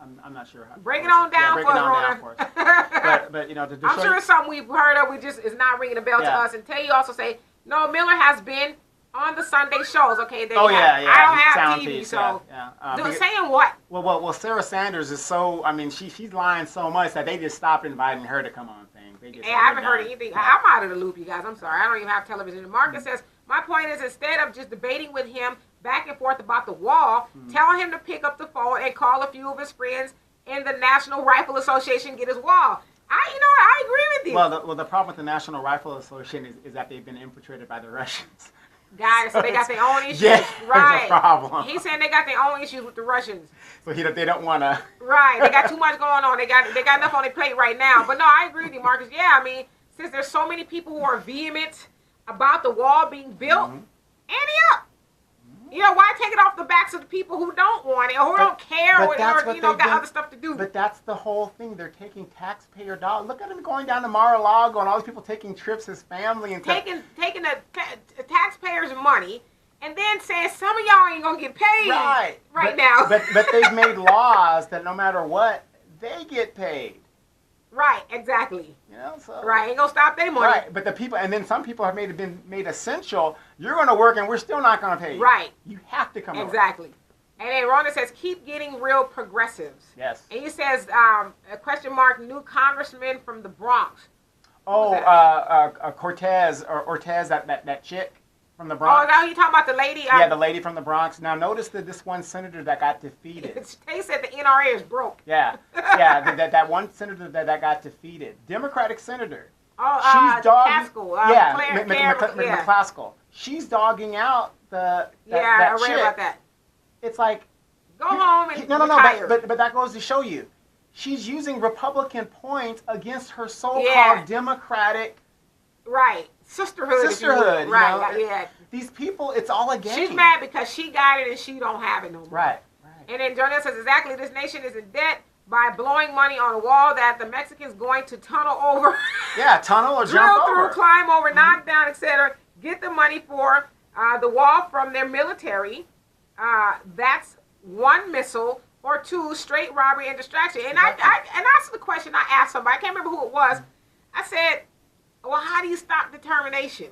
I'm not sure how. Break it on down break for it us, on down Rona. for us. But you know, to I'm show sure you- it's something we've heard of. We just it's not ringing a bell to us. And Tay also say, no, Miller has been on the Sunday shows. Okay, they Oh have, yeah. I don't He's have TV, talented, so yeah. dude, saying what? Well, Sarah Sanders is so. I mean, she's lying so much that they just stopped inviting her to come on things. They just Hey, I haven't heard anything. I'm out of the loop, you guys. I'm sorry. I don't even have television. And Marcus says, my point is instead of just debating with him back and forth about the wall, tell him to pick up the phone and call a few of his friends in the National Rifle Association, get his wall. I agree with you. Well, the problem with the National Rifle Association is that they've been infiltrated by the Russians. Guys, so they got their own issues. Yeah, right. there's a problem. He's saying they got their own issues with the Russians. So they don't want to. Right. They got too much going on. They got enough on their plate right now. But no, I agree with you, Marcus. Yeah, I mean, since there's so many people who are vehement about the wall being built, ante up. You know, why take it off the backs of the people who don't want it or who don't care or got other stuff to do? But that's the whole thing. They're taking taxpayer dollars. Look at them going down to Mar-a-Lago and all these people taking trips, his family. And taking the taxpayers' money and then saying some of y'all ain't going to get paid right now. But they've made laws that no matter what, they get paid. Right, exactly. You know, so right, ain't gonna stop their money. Right, but the people, and then some people have been made essential. You're going to work, and we're still not going to pay you. Right, you have to come. Exactly. And then Rhonda says, "Keep getting real progressives." Yes. And he says, a question mark, new congressman from the Bronx. Cortez or Ortez, that chick from the Bronx. Oh, now you talking about the lady? Yeah, the lady from the Bronx. Now notice that this one senator that got defeated. They said the NRA is broke. Yeah, that one senator that got defeated, Democratic senator. Oh, she's dogging. McClaskell. McClaskell. She's dogging out that I read chick. about that. It's like go home and no, retire. but that goes to show you, she's using Republican points against her so-called Democratic. Right. Sisterhood. Right. Yeah. These people, it's all a game. She's mad because she got it and she don't have it no more. Right. And then Jonelle says, exactly, this nation is in debt by blowing money on a wall that the Mexicans going to tunnel over. Yeah, tunnel or drill jump through, over. climb over, knock down, etc. Get the money for the wall from their military. That's one missile or two straight robbery and distraction. And I that's the question I asked somebody. I can't remember who it was. I said, well, how do you stop determination?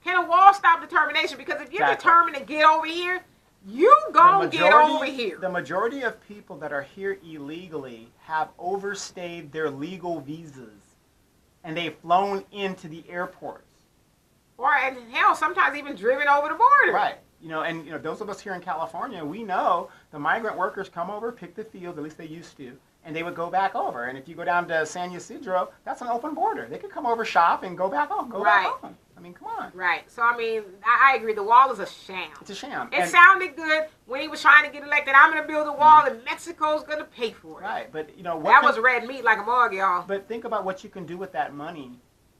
Can a wall stop determination? Because if you're determined to get over here, you gonna get over here. The majority of people that are here illegally have overstayed their legal visas, and they've flown into the airports. Or, and hell, sometimes even driven over the border. Right. Those of us here in California, we know the migrant workers come over, pick the field, at least they used to, and they would go back over. And if you go down to San Ysidro, that's an open border. They could come over, shop, and go back home. Right. Back home. I mean, come on. Right. So, I mean, I agree. The wall is a sham. It's a sham. It sounded good when he was trying to get elected. I'm going to build a wall, and Mexico's going to pay for it. Right. But, you know, that was red meat like a mug, y'all. But think about what you can do with that money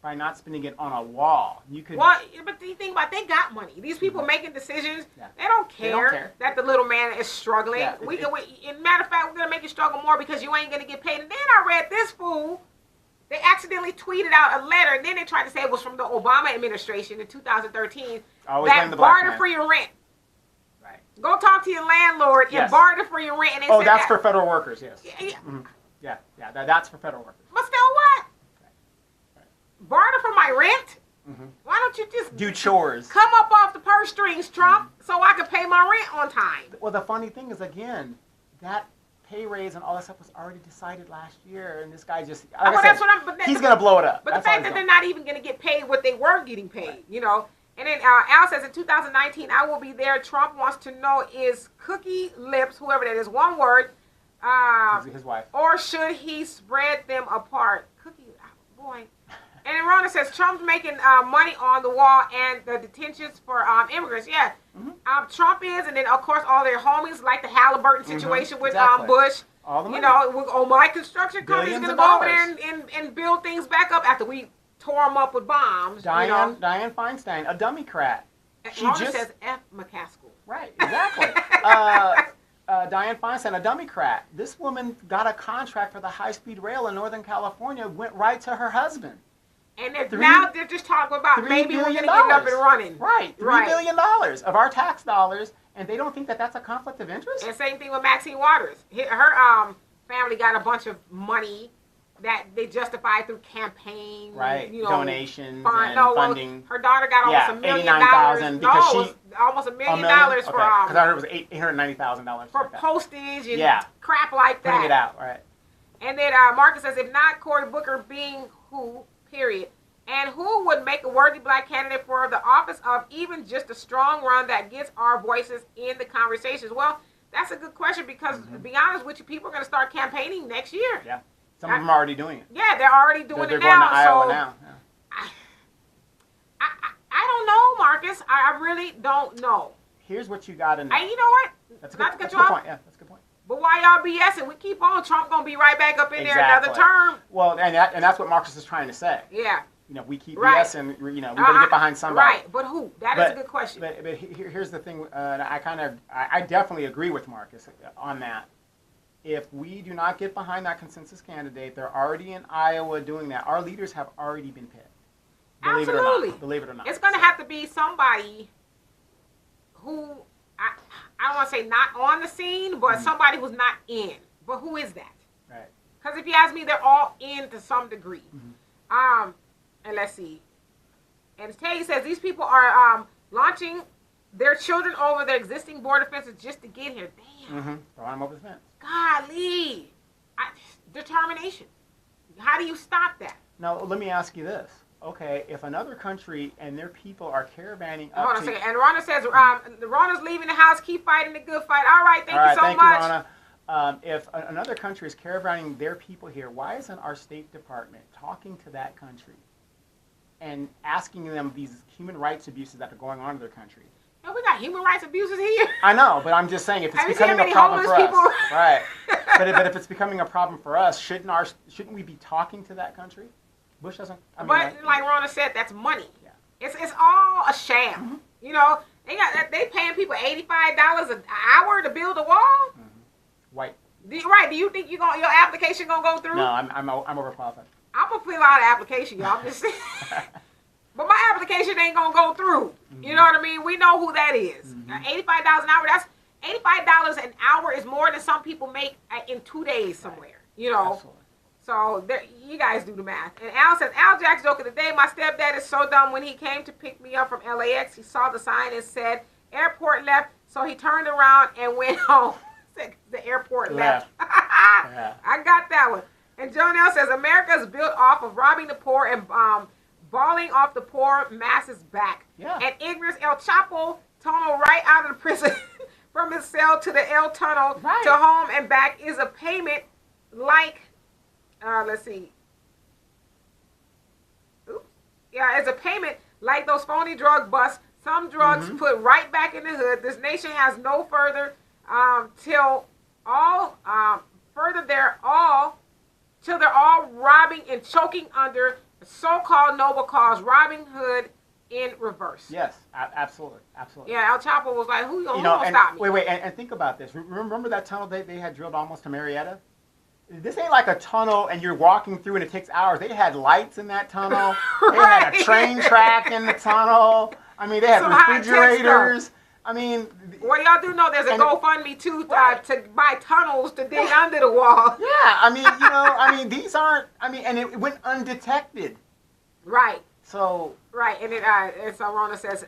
by not spending it on a wall. You could. Well, but the thing about they got money. These people making decisions, they don't care that the little man is struggling. Yeah, matter of fact, we're going to make you struggle more because you ain't going to get paid. And then I read this fool. They accidentally tweeted out a letter, and then they tried to say it was from the Obama administration in 2013 that barter for your rent. Right. Go talk to your landlord and barter for your rent. And they said that's for federal workers, yes. Yeah, that's for federal workers. But still what? Barter for my rent? Why don't you just do chores? Come up off the purse strings, Trump, so I can pay my rent on time. Well, the funny thing is, again, that pay raise and all that stuff was already decided last year, and this guy just he's going to blow it up. But the fact that they're not even going to get paid what they were getting paid, you know. And then Al says in 2019, I will be there. Trump wants to know, is Cookie Lips, whoever that is, one word, his wife, or should he spread them apart? Cookie, boy. And then Rona says Trump's making money on the wall and the detentions for immigrants. Yeah, Trump is, and then of course all their homies, like the Halliburton situation with Bush. All the money. You know, my construction company's going to go over there and build things back up after we tore them up with bombs. Dianne Feinstein, a Democrat. Rona says F. McCaskill. Right, exactly. Dianne Feinstein, a Democrat. This woman got a contract for the high-speed rail in Northern California, went right to her husband. And now they're just talking about maybe we're going to get up and running. Right, $3 billion of our tax dollars, and they don't think that that's a conflict of interest? And same thing with Maxine Waters. Her family got a bunch of money that they justified through campaign, donations and funding. Her daughter got almost $1 million. $89,000 because almost $1 million for because I heard it was $890,000 for postage and crap like that. Putting it out, right? And then Marcus says, if not Cory Booker being who, period, and who would make a worthy black candidate for the office of even just a strong run that gets our voices in the conversations? Well, that's a good question because to be honest with you, people are going to start campaigning next year. Yeah. Some of them are already doing it. Yeah, they're already doing they're it now. Going to Iowa now. Yeah. I don't know, Marcus. I really don't know. Here's what you got in there. You know what? That's a good point. Yeah, that's a good point. But why y'all BSing? We keep on. Trump going to be right back up in there another term. Well, and that's what Marcus is trying to say. Yeah. You know, we keep BSing. You know, we got to get behind somebody. Right, but who? That is a good question. But here's the thing. I definitely agree with Marcus on that. If we do not get behind that consensus candidate, they're already in Iowa doing that. Our leaders have already been picked. Believe it or not. It's going to have to be somebody who, I don't want to say not on the scene, but somebody who's not in. But who is that? Right. Because if you ask me, they're all in to some degree. And let's see. And Teddy says these people are launching their children over their existing border fences just to get here. Damn. Throwing them over the fence. Golly. Determination. How do you stop that? Now, let me ask you this. Okay, if another country and their people are caravanning up Hold on a second. And Rhonda says, Rhonda's leaving the house. Keep fighting the good fight. All right, thank you so much. You, Rhonda. If another country is caravanning their people here, why isn't our State Department talking to that country and asking them these human rights abuses that are going on in their country? No, we got human rights abuses here. I know, but I'm just saying if it's becoming a problem for us, right? But if it's becoming a problem for us, shouldn't we be talking to that country? Bush doesn't. Like Rhonda said, that's money. Yeah. It's all a sham. You know, they paying people $85 an hour to build a wall. White. Do you think your application gonna go through? No, I'm overqualified. I'm gonna fill out an application, y'all. I'm just saying. But my application ain't gonna go through. You know what I mean? We know who that is. $85 an hour. That's $85 an hour is more than some people make in 2 days somewhere. You know. Absolutely. So you guys do the math. And Al says, Al Jack's joke of the day, my stepdad is so dumb. When he came to pick me up from LAX, he saw the sign and said, airport left. So he turned around and went home. The airport left. Yeah. I got that one. And Jonelle says, America is built off of robbing the poor and balling off the poor masses back. Yeah. And ignorance, El Chapo tunnel right out of the prison from his cell to the El Tunnel to home and back is a payment like, let's see. Oops. Yeah, as a payment, like those phony drug busts, some drugs put right back in the hood. This nation has no further till they're all robbing and choking under the so-called noble cause, Robin Hood in reverse. Yes, absolutely. Yeah, El Chapo was like, who gonna and, stop me? Wait, and think about this. Remember that tunnel they had drilled almost to Marietta? This ain't like a tunnel and you're walking through and it takes hours. They had lights in that tunnel. They had a train track in the tunnel. I mean, they had refrigerators. I mean, well, y'all do know there's a GoFundMe too to buy tunnels to dig under the wall. Yeah, I mean, these aren't. I mean, and it went undetected. Right. So. Right, and so Rona says,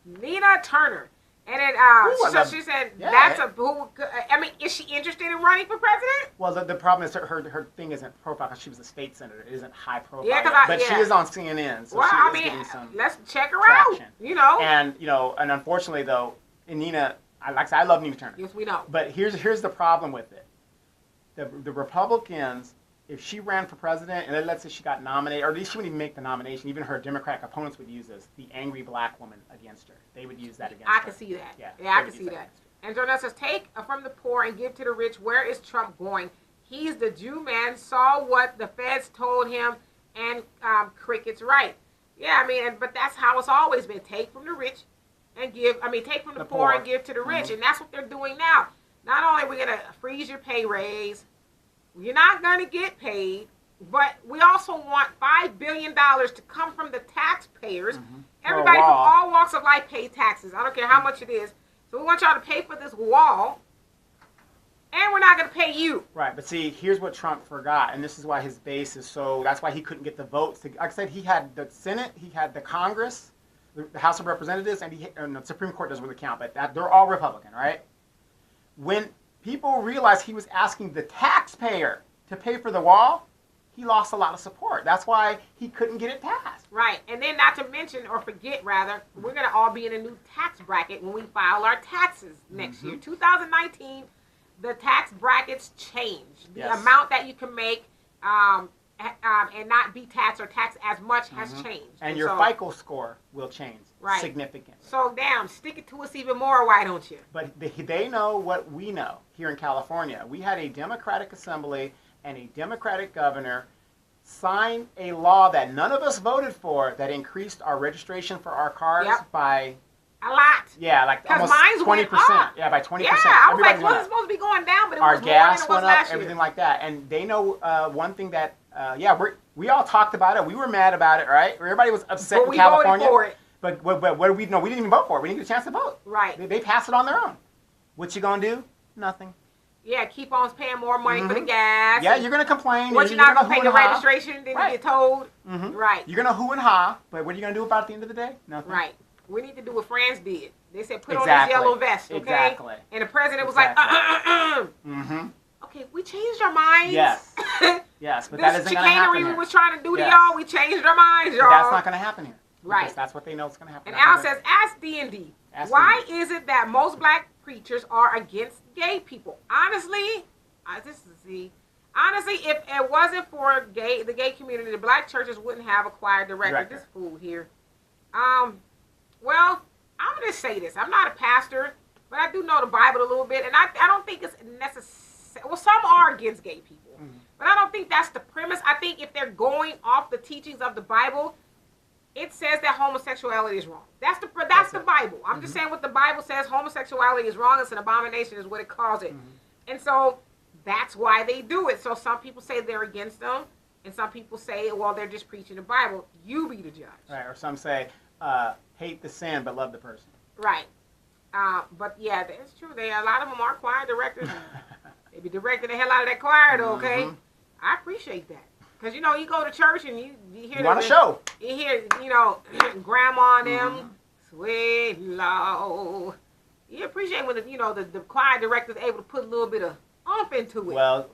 Nina Turner, and then she said that's who. I mean, is she interested in running for president? Well, the problem is her thing isn't profile because she was a state senator. It isn't high profile. Yeah, but she is on CNN, so getting some let's check her traction. out. And unfortunately though, in Nina, I love Nina Turner. Yes, we know. But here's the problem with it. The Republicans, if she ran for president, and then let's say she got nominated, or at least she wouldn't even make the nomination, even her Democratic opponents would use this, the angry black woman against her. They would use that against her. I can see that. Yeah, I can see that. And Jonah says, take from the poor and give to the rich. Where is Trump going? He's the Jew man, saw what the feds told him, and crickets right. Yeah, I mean, but that's how it's always been. Take from the rich and give, take from the poor and give to the rich. And that's what they're doing now. Not only are we going to freeze your pay raise, you're not going to get paid, but we also want $5 billion to come from the taxpayers. Everybody from all walks of life pay taxes. I don't care how much it is. So we want y'all to pay for this wall, and we're not going to pay you. Right, but see, here's what Trump forgot, and this is why his base is so, that's why he couldn't get the votes. Like I said, he had the Senate, he had the Congress, the House of Representatives, and the Supreme Court doesn't really count, but they're all Republican, right? When people realized he was asking the taxpayer to pay for the wall, he lost a lot of support. That's why he couldn't get it passed. Right. And then not to mention, or forget rather, we're going to all be in a new tax bracket when we file our taxes next year. 2019, the tax brackets change. The amount that you can make and not be taxed or taxed as much has changed. And your FICO score will change significantly. So, stick it to us even more, why don't you? But they know what we know here in California. We had a Democratic Assembly and a Democratic governor sign a law that none of us voted for that increased our registration for our cars by... a lot. Yeah, like almost 20%. Yeah, by 20%. Yeah, I was like, well, it's supposed to be going down, but it was more than it was last year. Our gas went up, everything like that. And they know one thing that, we all talked about it. We were mad about it, right? Everybody was upset in California. Voted for it. But what do we know? We didn't even vote for it. We didn't get a chance to vote. Right. They passed it on their own. What you gonna do? Nothing. Yeah, keep on paying more money for the gas. Yeah, you're going to complain. What, you're not going to pay the registration, then you get told? Right. You're going to hoo and ha, but what are you going to do about it at the end of the day? Nothing. Right. We need to do what France did. They said, put on this yellow vest, okay? Exactly. And the president was like, Okay, we changed our minds. Yes. Yes, but that isn't going to happen chicanery we was trying to do to y'all, we changed our minds, y'all. But that's not going to happen here. Right. Because that's what they know is going to happen. And Al says, ask D&D, why is it that most black preachers are against gay people? Honestly, honestly, if it wasn't for the gay community, the black churches wouldn't have a choir director. This fool here. Well, I'm going to say this. I'm not a pastor, but I do know the Bible a little bit, and I don't think it's necessary. Well, some are against gay people, but I don't think that's the premise. I think if they're going off the teachings of the Bible, it says that homosexuality is wrong. That's the Bible. I'm just saying what the Bible says. Homosexuality is wrong. It's an abomination is what it calls it. And so that's why they do it. So some people say they're against them, and some people say, well, they're just preaching the Bible. You be the judge. Right, or some say, hate the sin but love the person. Right. But yeah, it's true. A lot of them are choir directors. They be directing the hell out of that choir, though, okay? I appreciate that. Because, you go to church and you hear... You want a show. You hear, grandma and them, sweet Lord. You appreciate when, the choir director's able to put a little bit of oomph into it. Well,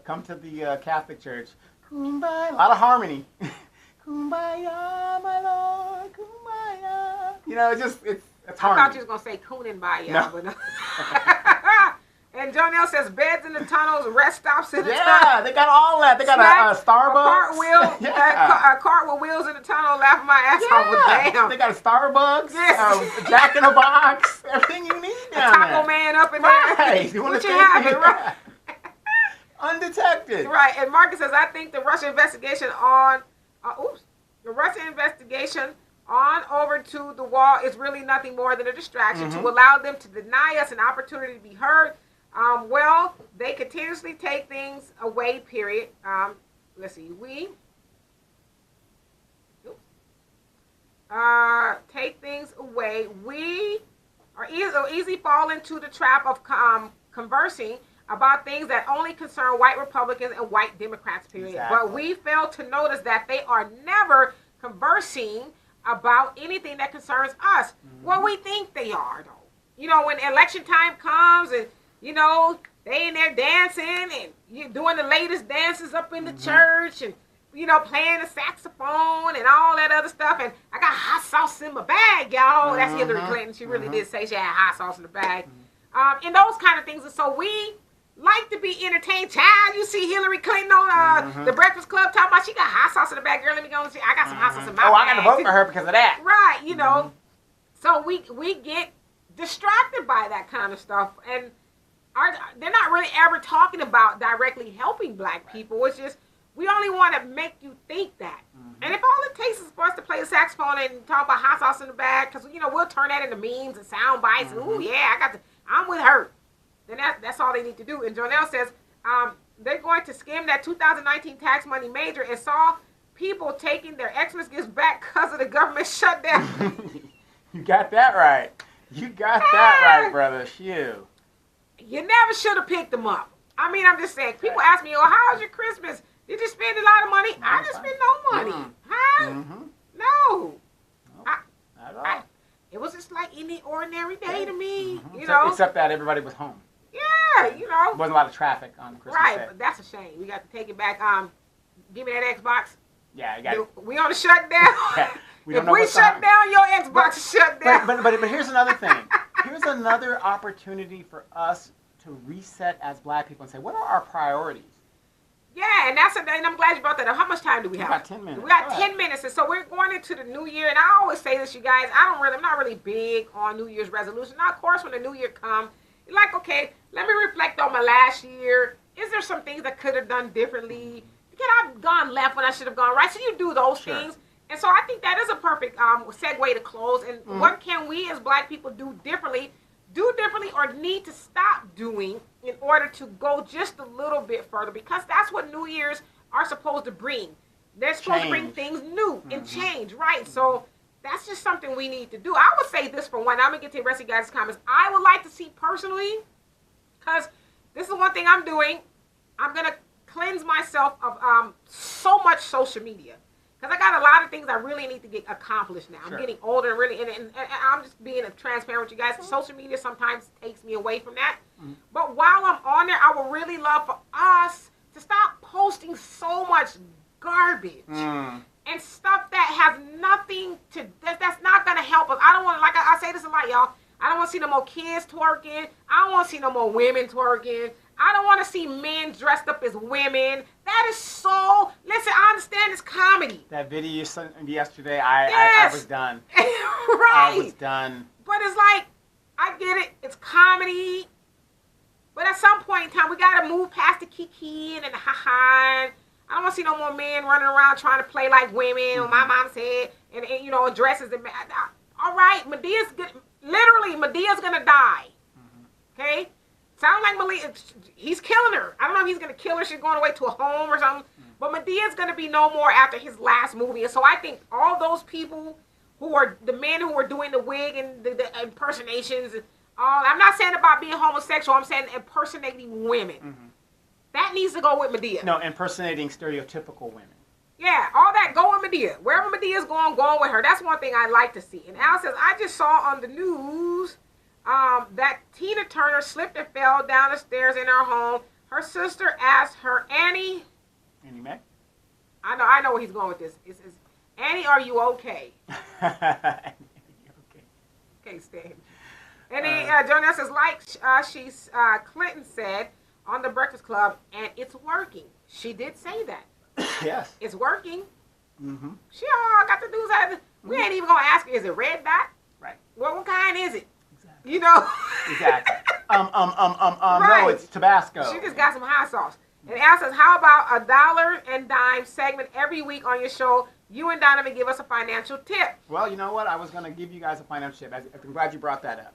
come to the Catholic Church. Kumbaya. A lot of harmony. Kumbaya, my Lord, kumbaya. It's harmony. I thought you was going to say Kuninbaya. No. But no. And Jonelle says beds in the tunnels, rest stops in the tunnel. Yeah, they got all that. They got a Starbucks. A cart with wheels in the tunnel, laughing my ass off. Damn. They got a Starbucks, Yes. Jack in the Box, everything you need down there. Taco Man up in Right. there. You want What to you having, right? Undetected. Right. And Marcus says, I think the Russian investigation on, the Russian investigation on over to the wall is really nothing more than a distraction to allow them to deny us an opportunity to be heard. Well, they continuously take things away, period. Let's see. Take things away. We are easily fall into the trap of conversing about things that only concern white Republicans and white Democrats, period. Exactly. But we fail to notice that they are never conversing about anything that concerns us. Well, we think they are, though. You know, when election time comes and, you know, they in there dancing and you doing the latest dances up in the church and, you know, playing the saxophone and all that other stuff. And I got hot sauce in my bag, y'all. That's Hillary Clinton. She really did say she had hot sauce in the bag. And those kind of things. And so we like to be entertained. Child, you see Hillary Clinton on the Breakfast Club talking about she got hot sauce in the bag. Girl, let me go and see. I got some hot sauce in my bag. Oh, I got to vote for her because of that. Right, you know. So we get distracted by that kind of stuff. And they're not really ever talking about directly helping black people. It's just, we only want to make you think that. And if all it takes is for us to play a saxophone and talk about hot sauce in the bag, because, you know, we'll turn that into memes and sound bites. And, ooh, yeah, I'm with her. Then that's all they need to do. And Jonelle says they're going to skim that 2019 tax money major and saw people taking their Xmas gifts back because of the government shutdown. You got that right. You got that right, brother. Shoo. You never should have picked them up. I mean, I'm just saying. People ask me, oh, how was your Christmas? Did you spend a lot of money? I didn't spend no money. Huh? No. Not at all. It was just like any ordinary day to me, you know. Except that everybody was home. Yeah, you know. There wasn't a lot of traffic on Christmas Right, Day. but that's a shame. We got to take it back. Give me that Xbox. Yeah, you got it. We on the shutdown. Yeah, we if we shut down, your Xbox is shut down. But here's another thing. Here's another opportunity for us to reset as black people and say, what are our priorities? Yeah, and I'm glad you brought that up. How much time do we have? We got 10 minutes. We got 10 minutes, and so we're going into the new year. And I always say this, you guys. I'm not really big on New Year's resolution. Now, of course, when the new year comes, you're like, okay, let me reflect on my last year. Is there some things I could have done differently? Could I have gone left when I should have gone right? So you do those things. And so I think that is a perfect segue to close. And what can we as black people do differently or need to stop doing in order to go just a little bit further? Because that's what New Year's are supposed to bring. They're supposed to bring things new and change, right? So that's just something we need to do. I would say this for one. I'm going to get to the rest of you guys' comments. I would like to see personally, because this is one thing I'm doing. I'm going to cleanse myself of so much social media. Because I got a lot of things I really need to get accomplished now. I'm getting older and really, and I'm just being transparent with you guys. Social media sometimes takes me away from that. But while I'm on there, I would really love for us to stop posting so much garbage and stuff that has nothing to, that's not going to help us. I don't want to, like I say this a lot, y'all. I don't want to see no more kids twerking. I don't want to see no more women twerking. I don't want to see men dressed up as women. That is so... Listen, I understand it's comedy. That video you sent me yesterday, I was done. Right. I was done. But it's like, I get it. It's comedy. But at some point in time, we got to move past the kiki and the ha-ha. I don't want to see no more men running around trying to play like women, my mom said, and you know, dresses. And all right, Medea's going to die. Okay? Sound like Malia, he's killing her. I don't know if he's going to kill her. She's going away to a home or something. But Medea's going to be no more after his last movie. And so I think all those people who are, the men who are doing the wig and the impersonations, I'm not saying about being homosexual. I'm saying impersonating women. That needs to go with Madea. No, impersonating stereotypical women. Yeah, all that, go with Madea. Wherever Medea's going with her. That's one thing I like to see. And Al says, I just saw on the news... that Tina Turner slipped and fell down the stairs in her home. Her sister asked her, Annie Mae? I know where he's going with this. It says, Annie, are you okay? Okay. Okay, Stan. And then Jonelle says, Clinton said on the Breakfast Club, and it's working. She did say that. Yes. It's working. Mm-hmm. She all got to do is we ain't even gonna ask her, is it red dot? Right. Well, what kind is it? Exactly. You know. Exactly. Right. No, it's Tabasco. She just got some hot sauce. And Al says, how about a dollar and dime segment every week on your show? You and Donovan give us a financial tip. Well, you know what? I was going to give you guys a financial tip. I'm glad you brought that up.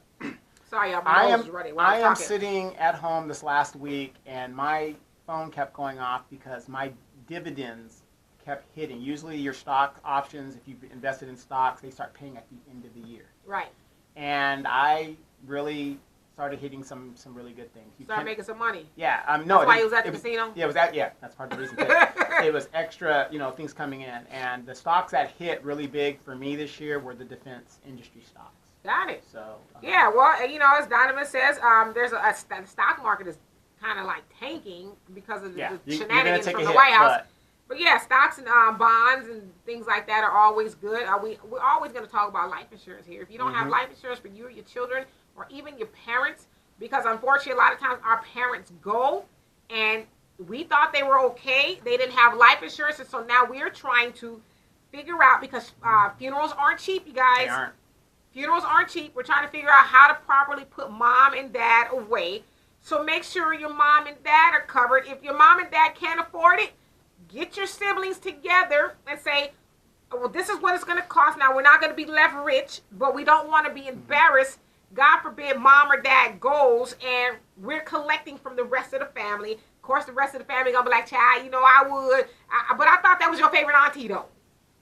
Sorry, y'all. My nose is running while I I'm am talking. sitting at home this last week, and my phone kept going off because my dividends kept hitting. Usually your stock options, if you've invested in stocks, they start paying at the end of the year. Right. And I really started hitting some really good things. Start making some money. Yeah. No. That's why you was at the casino? Yeah, that's part of the reason. It was extra, things coming in. And the stocks that hit really big for me this year were the defense industry stocks. Got it. So. Yeah, well, as Donovan says, there's the stock market is kind of like tanking because of the shenanigans from the White House. But yeah, stocks and bonds and things like that are always good. We're always going to talk about life insurance here. If you don't have life insurance for you or your children or even your parents, because unfortunately a lot of times our parents go and we thought they were okay. They didn't have life insurance, and so now we're trying to figure out, because funerals aren't cheap, you guys. They aren't. Funerals aren't cheap. We're trying to figure out how to properly put mom and dad away. So make sure your mom and dad are covered. If your mom and dad can't afford it, get your siblings together and say, well, this is what it's going to cost. Now, we're not going to be left rich, but we don't want to be embarrassed. God forbid mom or dad goes and we're collecting from the rest of the family. Of course, the rest of the family going to be like, child, I would. But I thought that was your favorite auntie, though.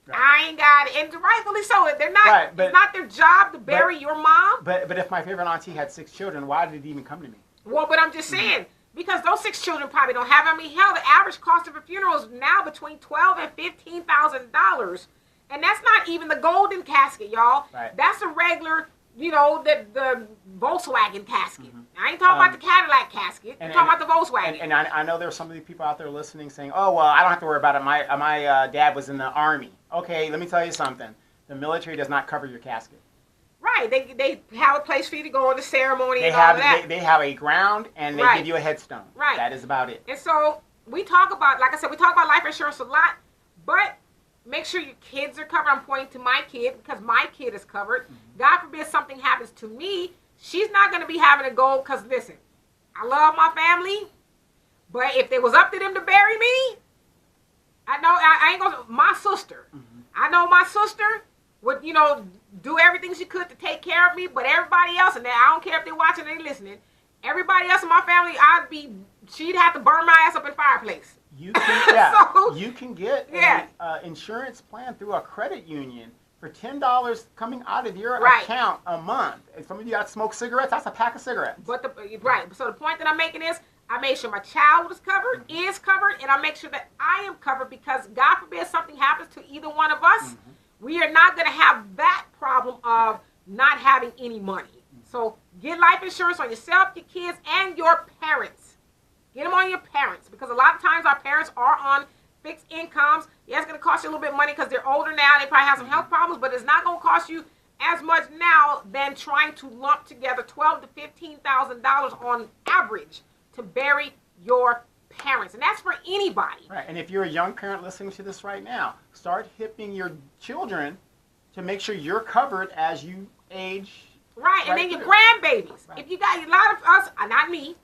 Right. I ain't got it. And rightfully so. They're not, right, it's not their job to bury your mom. But if my favorite auntie had 6 children, why did it even come to me? Well, but I'm just saying, because those 6 children probably don't have. I mean, hell, the average cost of a funeral is now between $12,000 and $15,000, and that's not even the golden casket, y'all. Right. That's a regular, the Volkswagen casket. I ain't talking about the Cadillac casket. I'm talking about the Volkswagen. And I know there's some of the people out there listening saying, "Oh, well, I don't have to worry about it. My dad was in the Army." Okay, let me tell you something. The military does not cover your casket. Right, they have a place for you to go on the ceremony and all that. They have a ground, and they give you a headstone. Right. That is about it. And so we talk about, like I said, we talk about life insurance a lot, but make sure your kids are covered. I'm pointing to my kid because my kid is covered. God forbid something happens to me, she's not going to be having to go, because listen, I love my family, but if it was up to them to bury me, I ain't going to, my sister, I know my sister would, do everything she could to take care of me, but everybody else, and I don't care if they're watching or listening, everybody else in my family, she'd have to burn my ass up in the fireplace. You can, so, you can get an insurance plan through a credit union for $10 coming out of your account a month. And some of you got to smoke cigarettes, that's a pack of cigarettes. But so the point that I'm making is, I made sure my child is covered, and I make sure that I am covered, because God forbid something happens to either one of us, we are not going to have that problem of not having any money. So get life insurance on yourself, your kids, and your parents. Get them on your parents, because a lot of times our parents are on fixed incomes. Yeah, it's going to cost you a little bit of money because they're older now. They probably have some health problems, but it's not going to cost you as much now than trying to lump together $12,000 to $15,000 on average to bury your parents. And that's for anybody. Right. And if you're a young parent listening to this right now, start hipping your children to make sure you're covered as you age. Right. And then your grandbabies. Right. If you got a lot of us, not me.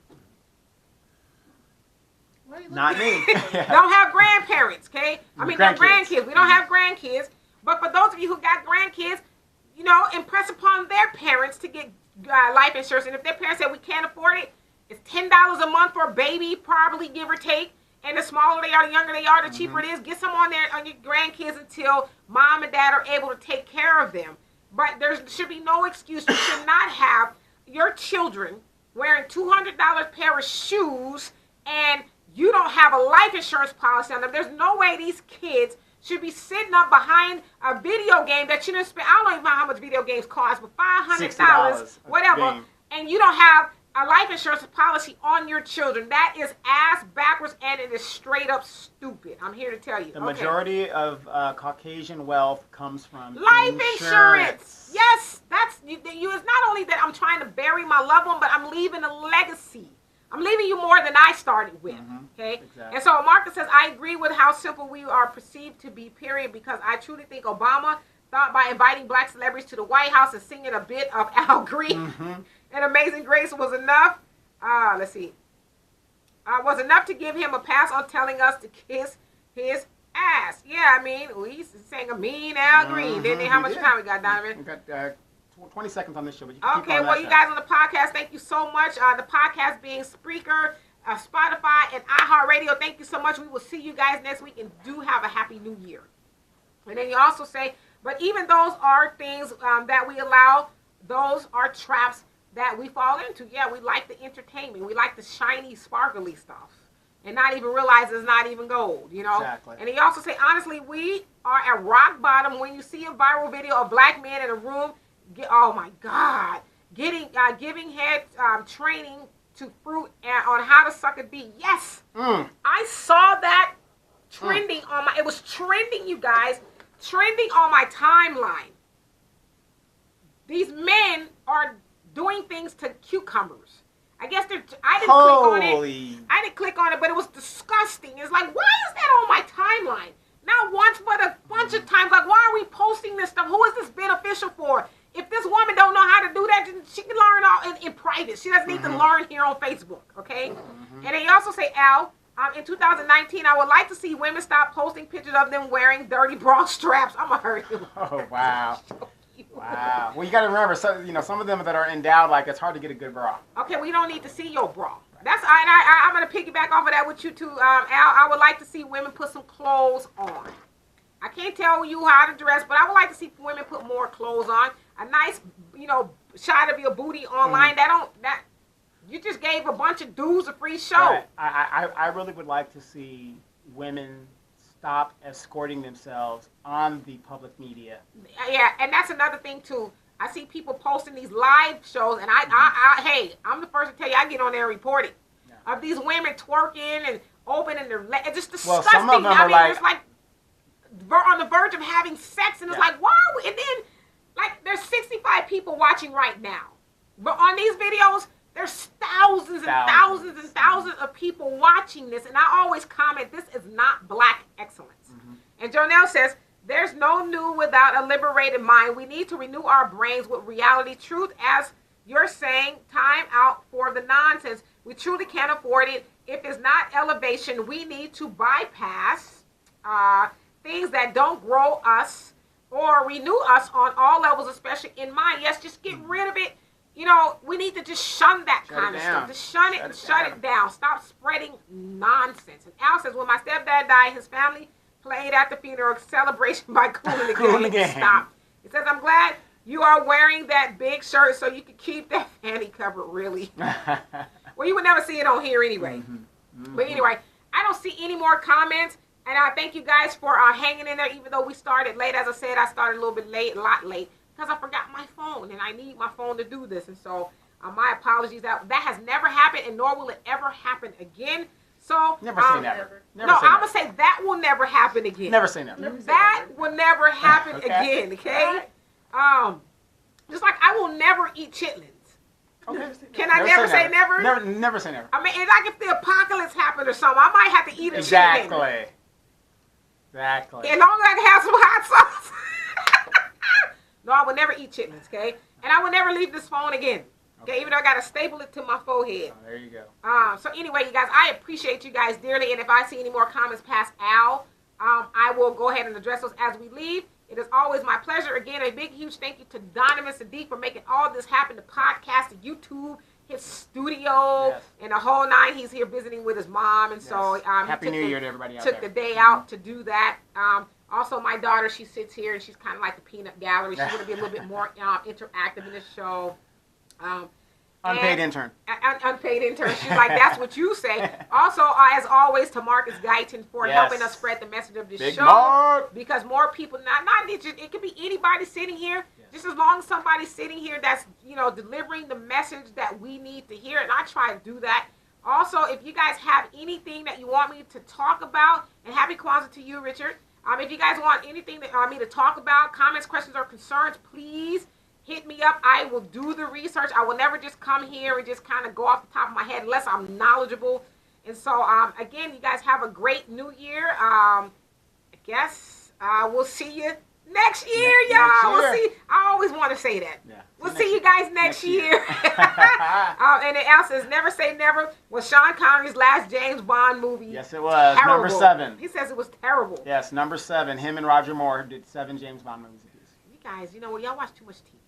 Not me. Don't have grandparents, okay? I mean, no grandkids. We don't have grandkids. But for those of you who got grandkids, impress upon their parents to get life insurance. And if their parents say we can't afford it, it's $10 a month for a baby, probably, give or take. And the smaller they are, the younger they are, the cheaper it is. Get some on your grandkids until mom and dad are able to take care of them. But there should be no excuse. You should not have your children wearing $200 pair of shoes and you don't have a life insurance policy on them. There's no way these kids should be sitting up behind a video game that you didn't spend. I don't even know how much video games cost, but $500, whatever. And you don't have a life insurance policy on your children. That is ass backwards, and it is straight up stupid. I'm here to tell you. The majority of Caucasian wealth comes from life insurance. Yes, it's not only that I'm trying to bury my loved one, but I'm leaving a legacy. I'm leaving you more than I started with, okay? Exactly. And so Marcus says, I agree with how simple we are perceived to be, period, because I truly think Obama thought by inviting black celebrities to the White House and singing a bit of Al Green and Amazing Grace was enough. Let's see. Was enough to give him a pass on telling us to kiss his ass. Yeah, I mean, he sang a mean Al Green, didn't he? How much time we got, Donovan? We got 20 seconds on this show. But you can keep Okay, on well, that you side. guys on the podcast, thank you so much. The podcast being Spreaker, Spotify, and iHeartRadio. Thank you so much. We will see you guys next week, and do have a happy new year. And then you also say, but even those are things that we allow. Those are traps that we fall into. Yeah, we like the entertainment. We like the shiny, sparkly stuff. And not even realize it's not even gold, you know? Exactly. And he also say, honestly, we are at rock bottom. When you see a viral video of black men in a room, oh my God, giving head training to fruit on how to suck a D. Yes, I saw that trending on my, it was trending, you guys, trending on my timeline. These men are doing things to cucumbers. I guess I didn't click on it. I didn't click on it, but it was disgusting. It's like, why is that on my timeline? Not once, but a bunch of times. Like, why are we posting this stuff? Who is this beneficial for? If this woman don't know how to do that, she can learn all in private. She doesn't need to learn here on Facebook, okay? And they also say, Al, in 2019, I would like to see women stop posting pictures of them wearing dirty bra straps. I'm going to hurt you. Oh, wow. Wow. Well, you got to remember, some of them that are endowed, like, it's hard to get a good bra. Okay, we don't need to see your bra. That's I'm going to piggyback off of that with you too, Al. I would like to see women put some clothes on. I can't tell you how to dress, but I would like to see women put more clothes on. A nice, shot of your booty online. You just gave a bunch of dudes a free show. Right. I really would like to see women stop escorting themselves on the public media. Yeah, and that's another thing too. I see people posting these live shows, and hey, I'm the first to tell you, I get on there and report it. Yeah. Of these women twerking and opening their legs. It's just disgusting. Well, some of them are there's like on the verge of having sex, and it's like, why are we? And then, like, there's 65 people watching right now. But on these videos, there's thousands and thousands and thousands of people watching this, and I always comment, this is not black excellence. And Jonelle says, there's no new without a liberated mind. We need to renew our brains with reality, truth, as you're saying, time out for the nonsense. We truly can't afford it. If it's not elevation, we need to bypass things that don't grow us or renew us on all levels, especially in mind. Yes, just get rid of it. We need to just shun that kind of stuff. Just shun it and shut it down. Stop spreading nonsense. And Al says, when my stepdad died, his family played at the funeral celebration by Cooling the Game. Stop. It says, I'm glad you are wearing that big shirt so you can keep that fanny covered, really. Well, you would never see it on here anyway. But anyway, I don't see any more comments. And I thank you guys for hanging in there, even though we started late. As I said, I started a little bit late, a lot late, because I forgot my phone, and I need my phone to do this. And so my apologies. That has never happened, and nor will it ever happen again. So never say never. I'm going to say that will never happen again. Never say never. That will never happen again, okay? Just like I will never eat chitlins. Okay. Can I never say never? Never say never. I mean, it's like if the apocalypse happened or something, I might have to eat a chitlin. Exactly. As long as I can have some hot sauce. No, I will never eat chitlins, okay? And I will never leave this phone again. Okay, even though I got to staple it to my forehead. Oh, there you go. So anyway, you guys, I appreciate you guys dearly. And if I see any more comments past Al, I will go ahead and address those as we leave. It is always my pleasure. Again, a big, huge thank you to Donovan Sadiq for making all this happen. The podcast, the YouTube, his studio, and the whole nine. He's here visiting with his mom. And so Happy New Year to everybody out there. Took the day out to do that. Also, my daughter, she sits here, and she's kind of like the peanut gallery. She's going to be a little bit more interactive in this show. Unpaid intern. Unpaid intern. She's like, that's what you say. Also, as always, to Marcus Guyton for helping us spread the message of this show. Mark. Because more people, it could be anybody sitting here, just as long as somebody's sitting here that's, delivering the message that we need to hear. And I try to do that. Also, if you guys have anything that you want me to talk about, and happy Kwanzaa to you, Richard. If you guys want anything that me to talk about, comments, questions, or concerns, please hit me up. I will do the research. I will never just come here and just kind of go off the top of my head unless I'm knowledgeable. And so, again, you guys have a great new year. I guess we'll see you next year, y'all. We'll see. I always want to say that. Yeah. We'll see you guys next year. And it also says, never say never was Sean Connery's last James Bond movie. Yes, it was. Terrible. Number 7. He says it was terrible. Yes, number 7. Him and Roger Moore did 7 James Bond movies apiece. You guys, you know what? Y'all watch too much TV.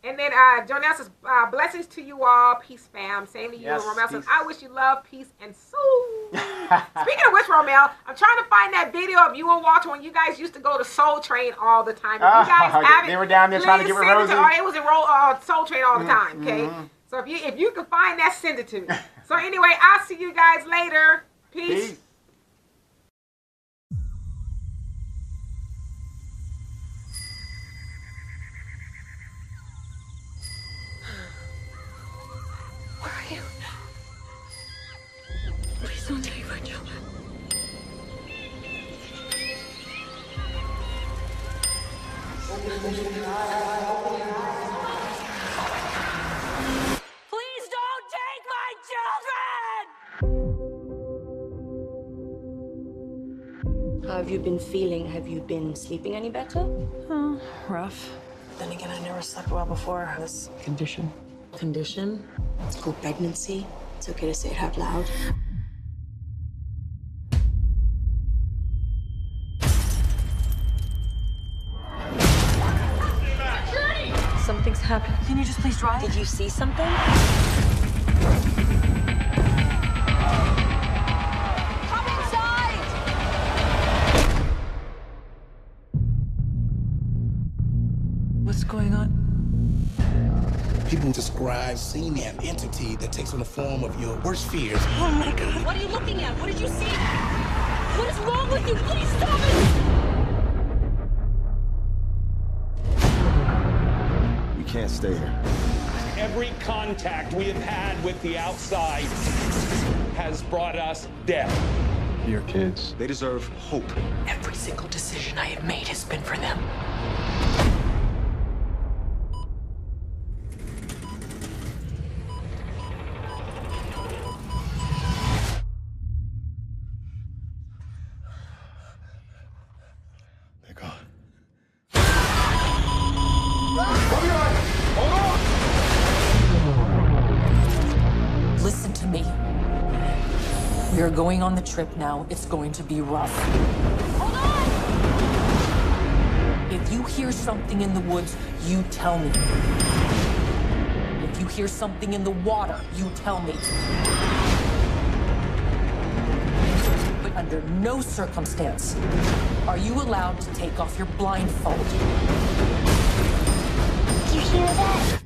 And then Jonelle says, blessings to you all. Peace, fam. Same to you. Yes, Romel says, peace. I wish you love, peace, and soul. Speaking of which, Romel, I'm trying to find that video of you and Walter when you guys used to go to Soul Train all the time. If you guys have it, they were down there trying to please get with send Rosie. it was in Soul Train all the time, okay? So if you can find that, send it to me. So anyway, I'll see you guys later. Peace. Peace. Where are you? Please don't take my children. Please don't take my children! How have you been feeling? Have you been sleeping any better? Oh, rough. Then again, I never slept well before this condition. Condition? It's called pregnancy. It's okay to say it out loud. Something's happened. Can you just please drive? Did you see something? Come inside! What's going on? People describe seeing an entity that takes on the form of your worst fears. Oh my God. What are you looking at? What did you see? What is wrong with you? Please stop it! We can't stay here. Every contact we have had with the outside has brought us death. Your kids. They deserve hope. Every single decision I have made has been for them. They're gone. Listen to me. We are going on the trip now. It's going to be rough. Hold on! If you hear something in the woods, you tell me. If you hear something in the water, you tell me. But under no circumstance are you allowed to take off your blindfold. You hear that?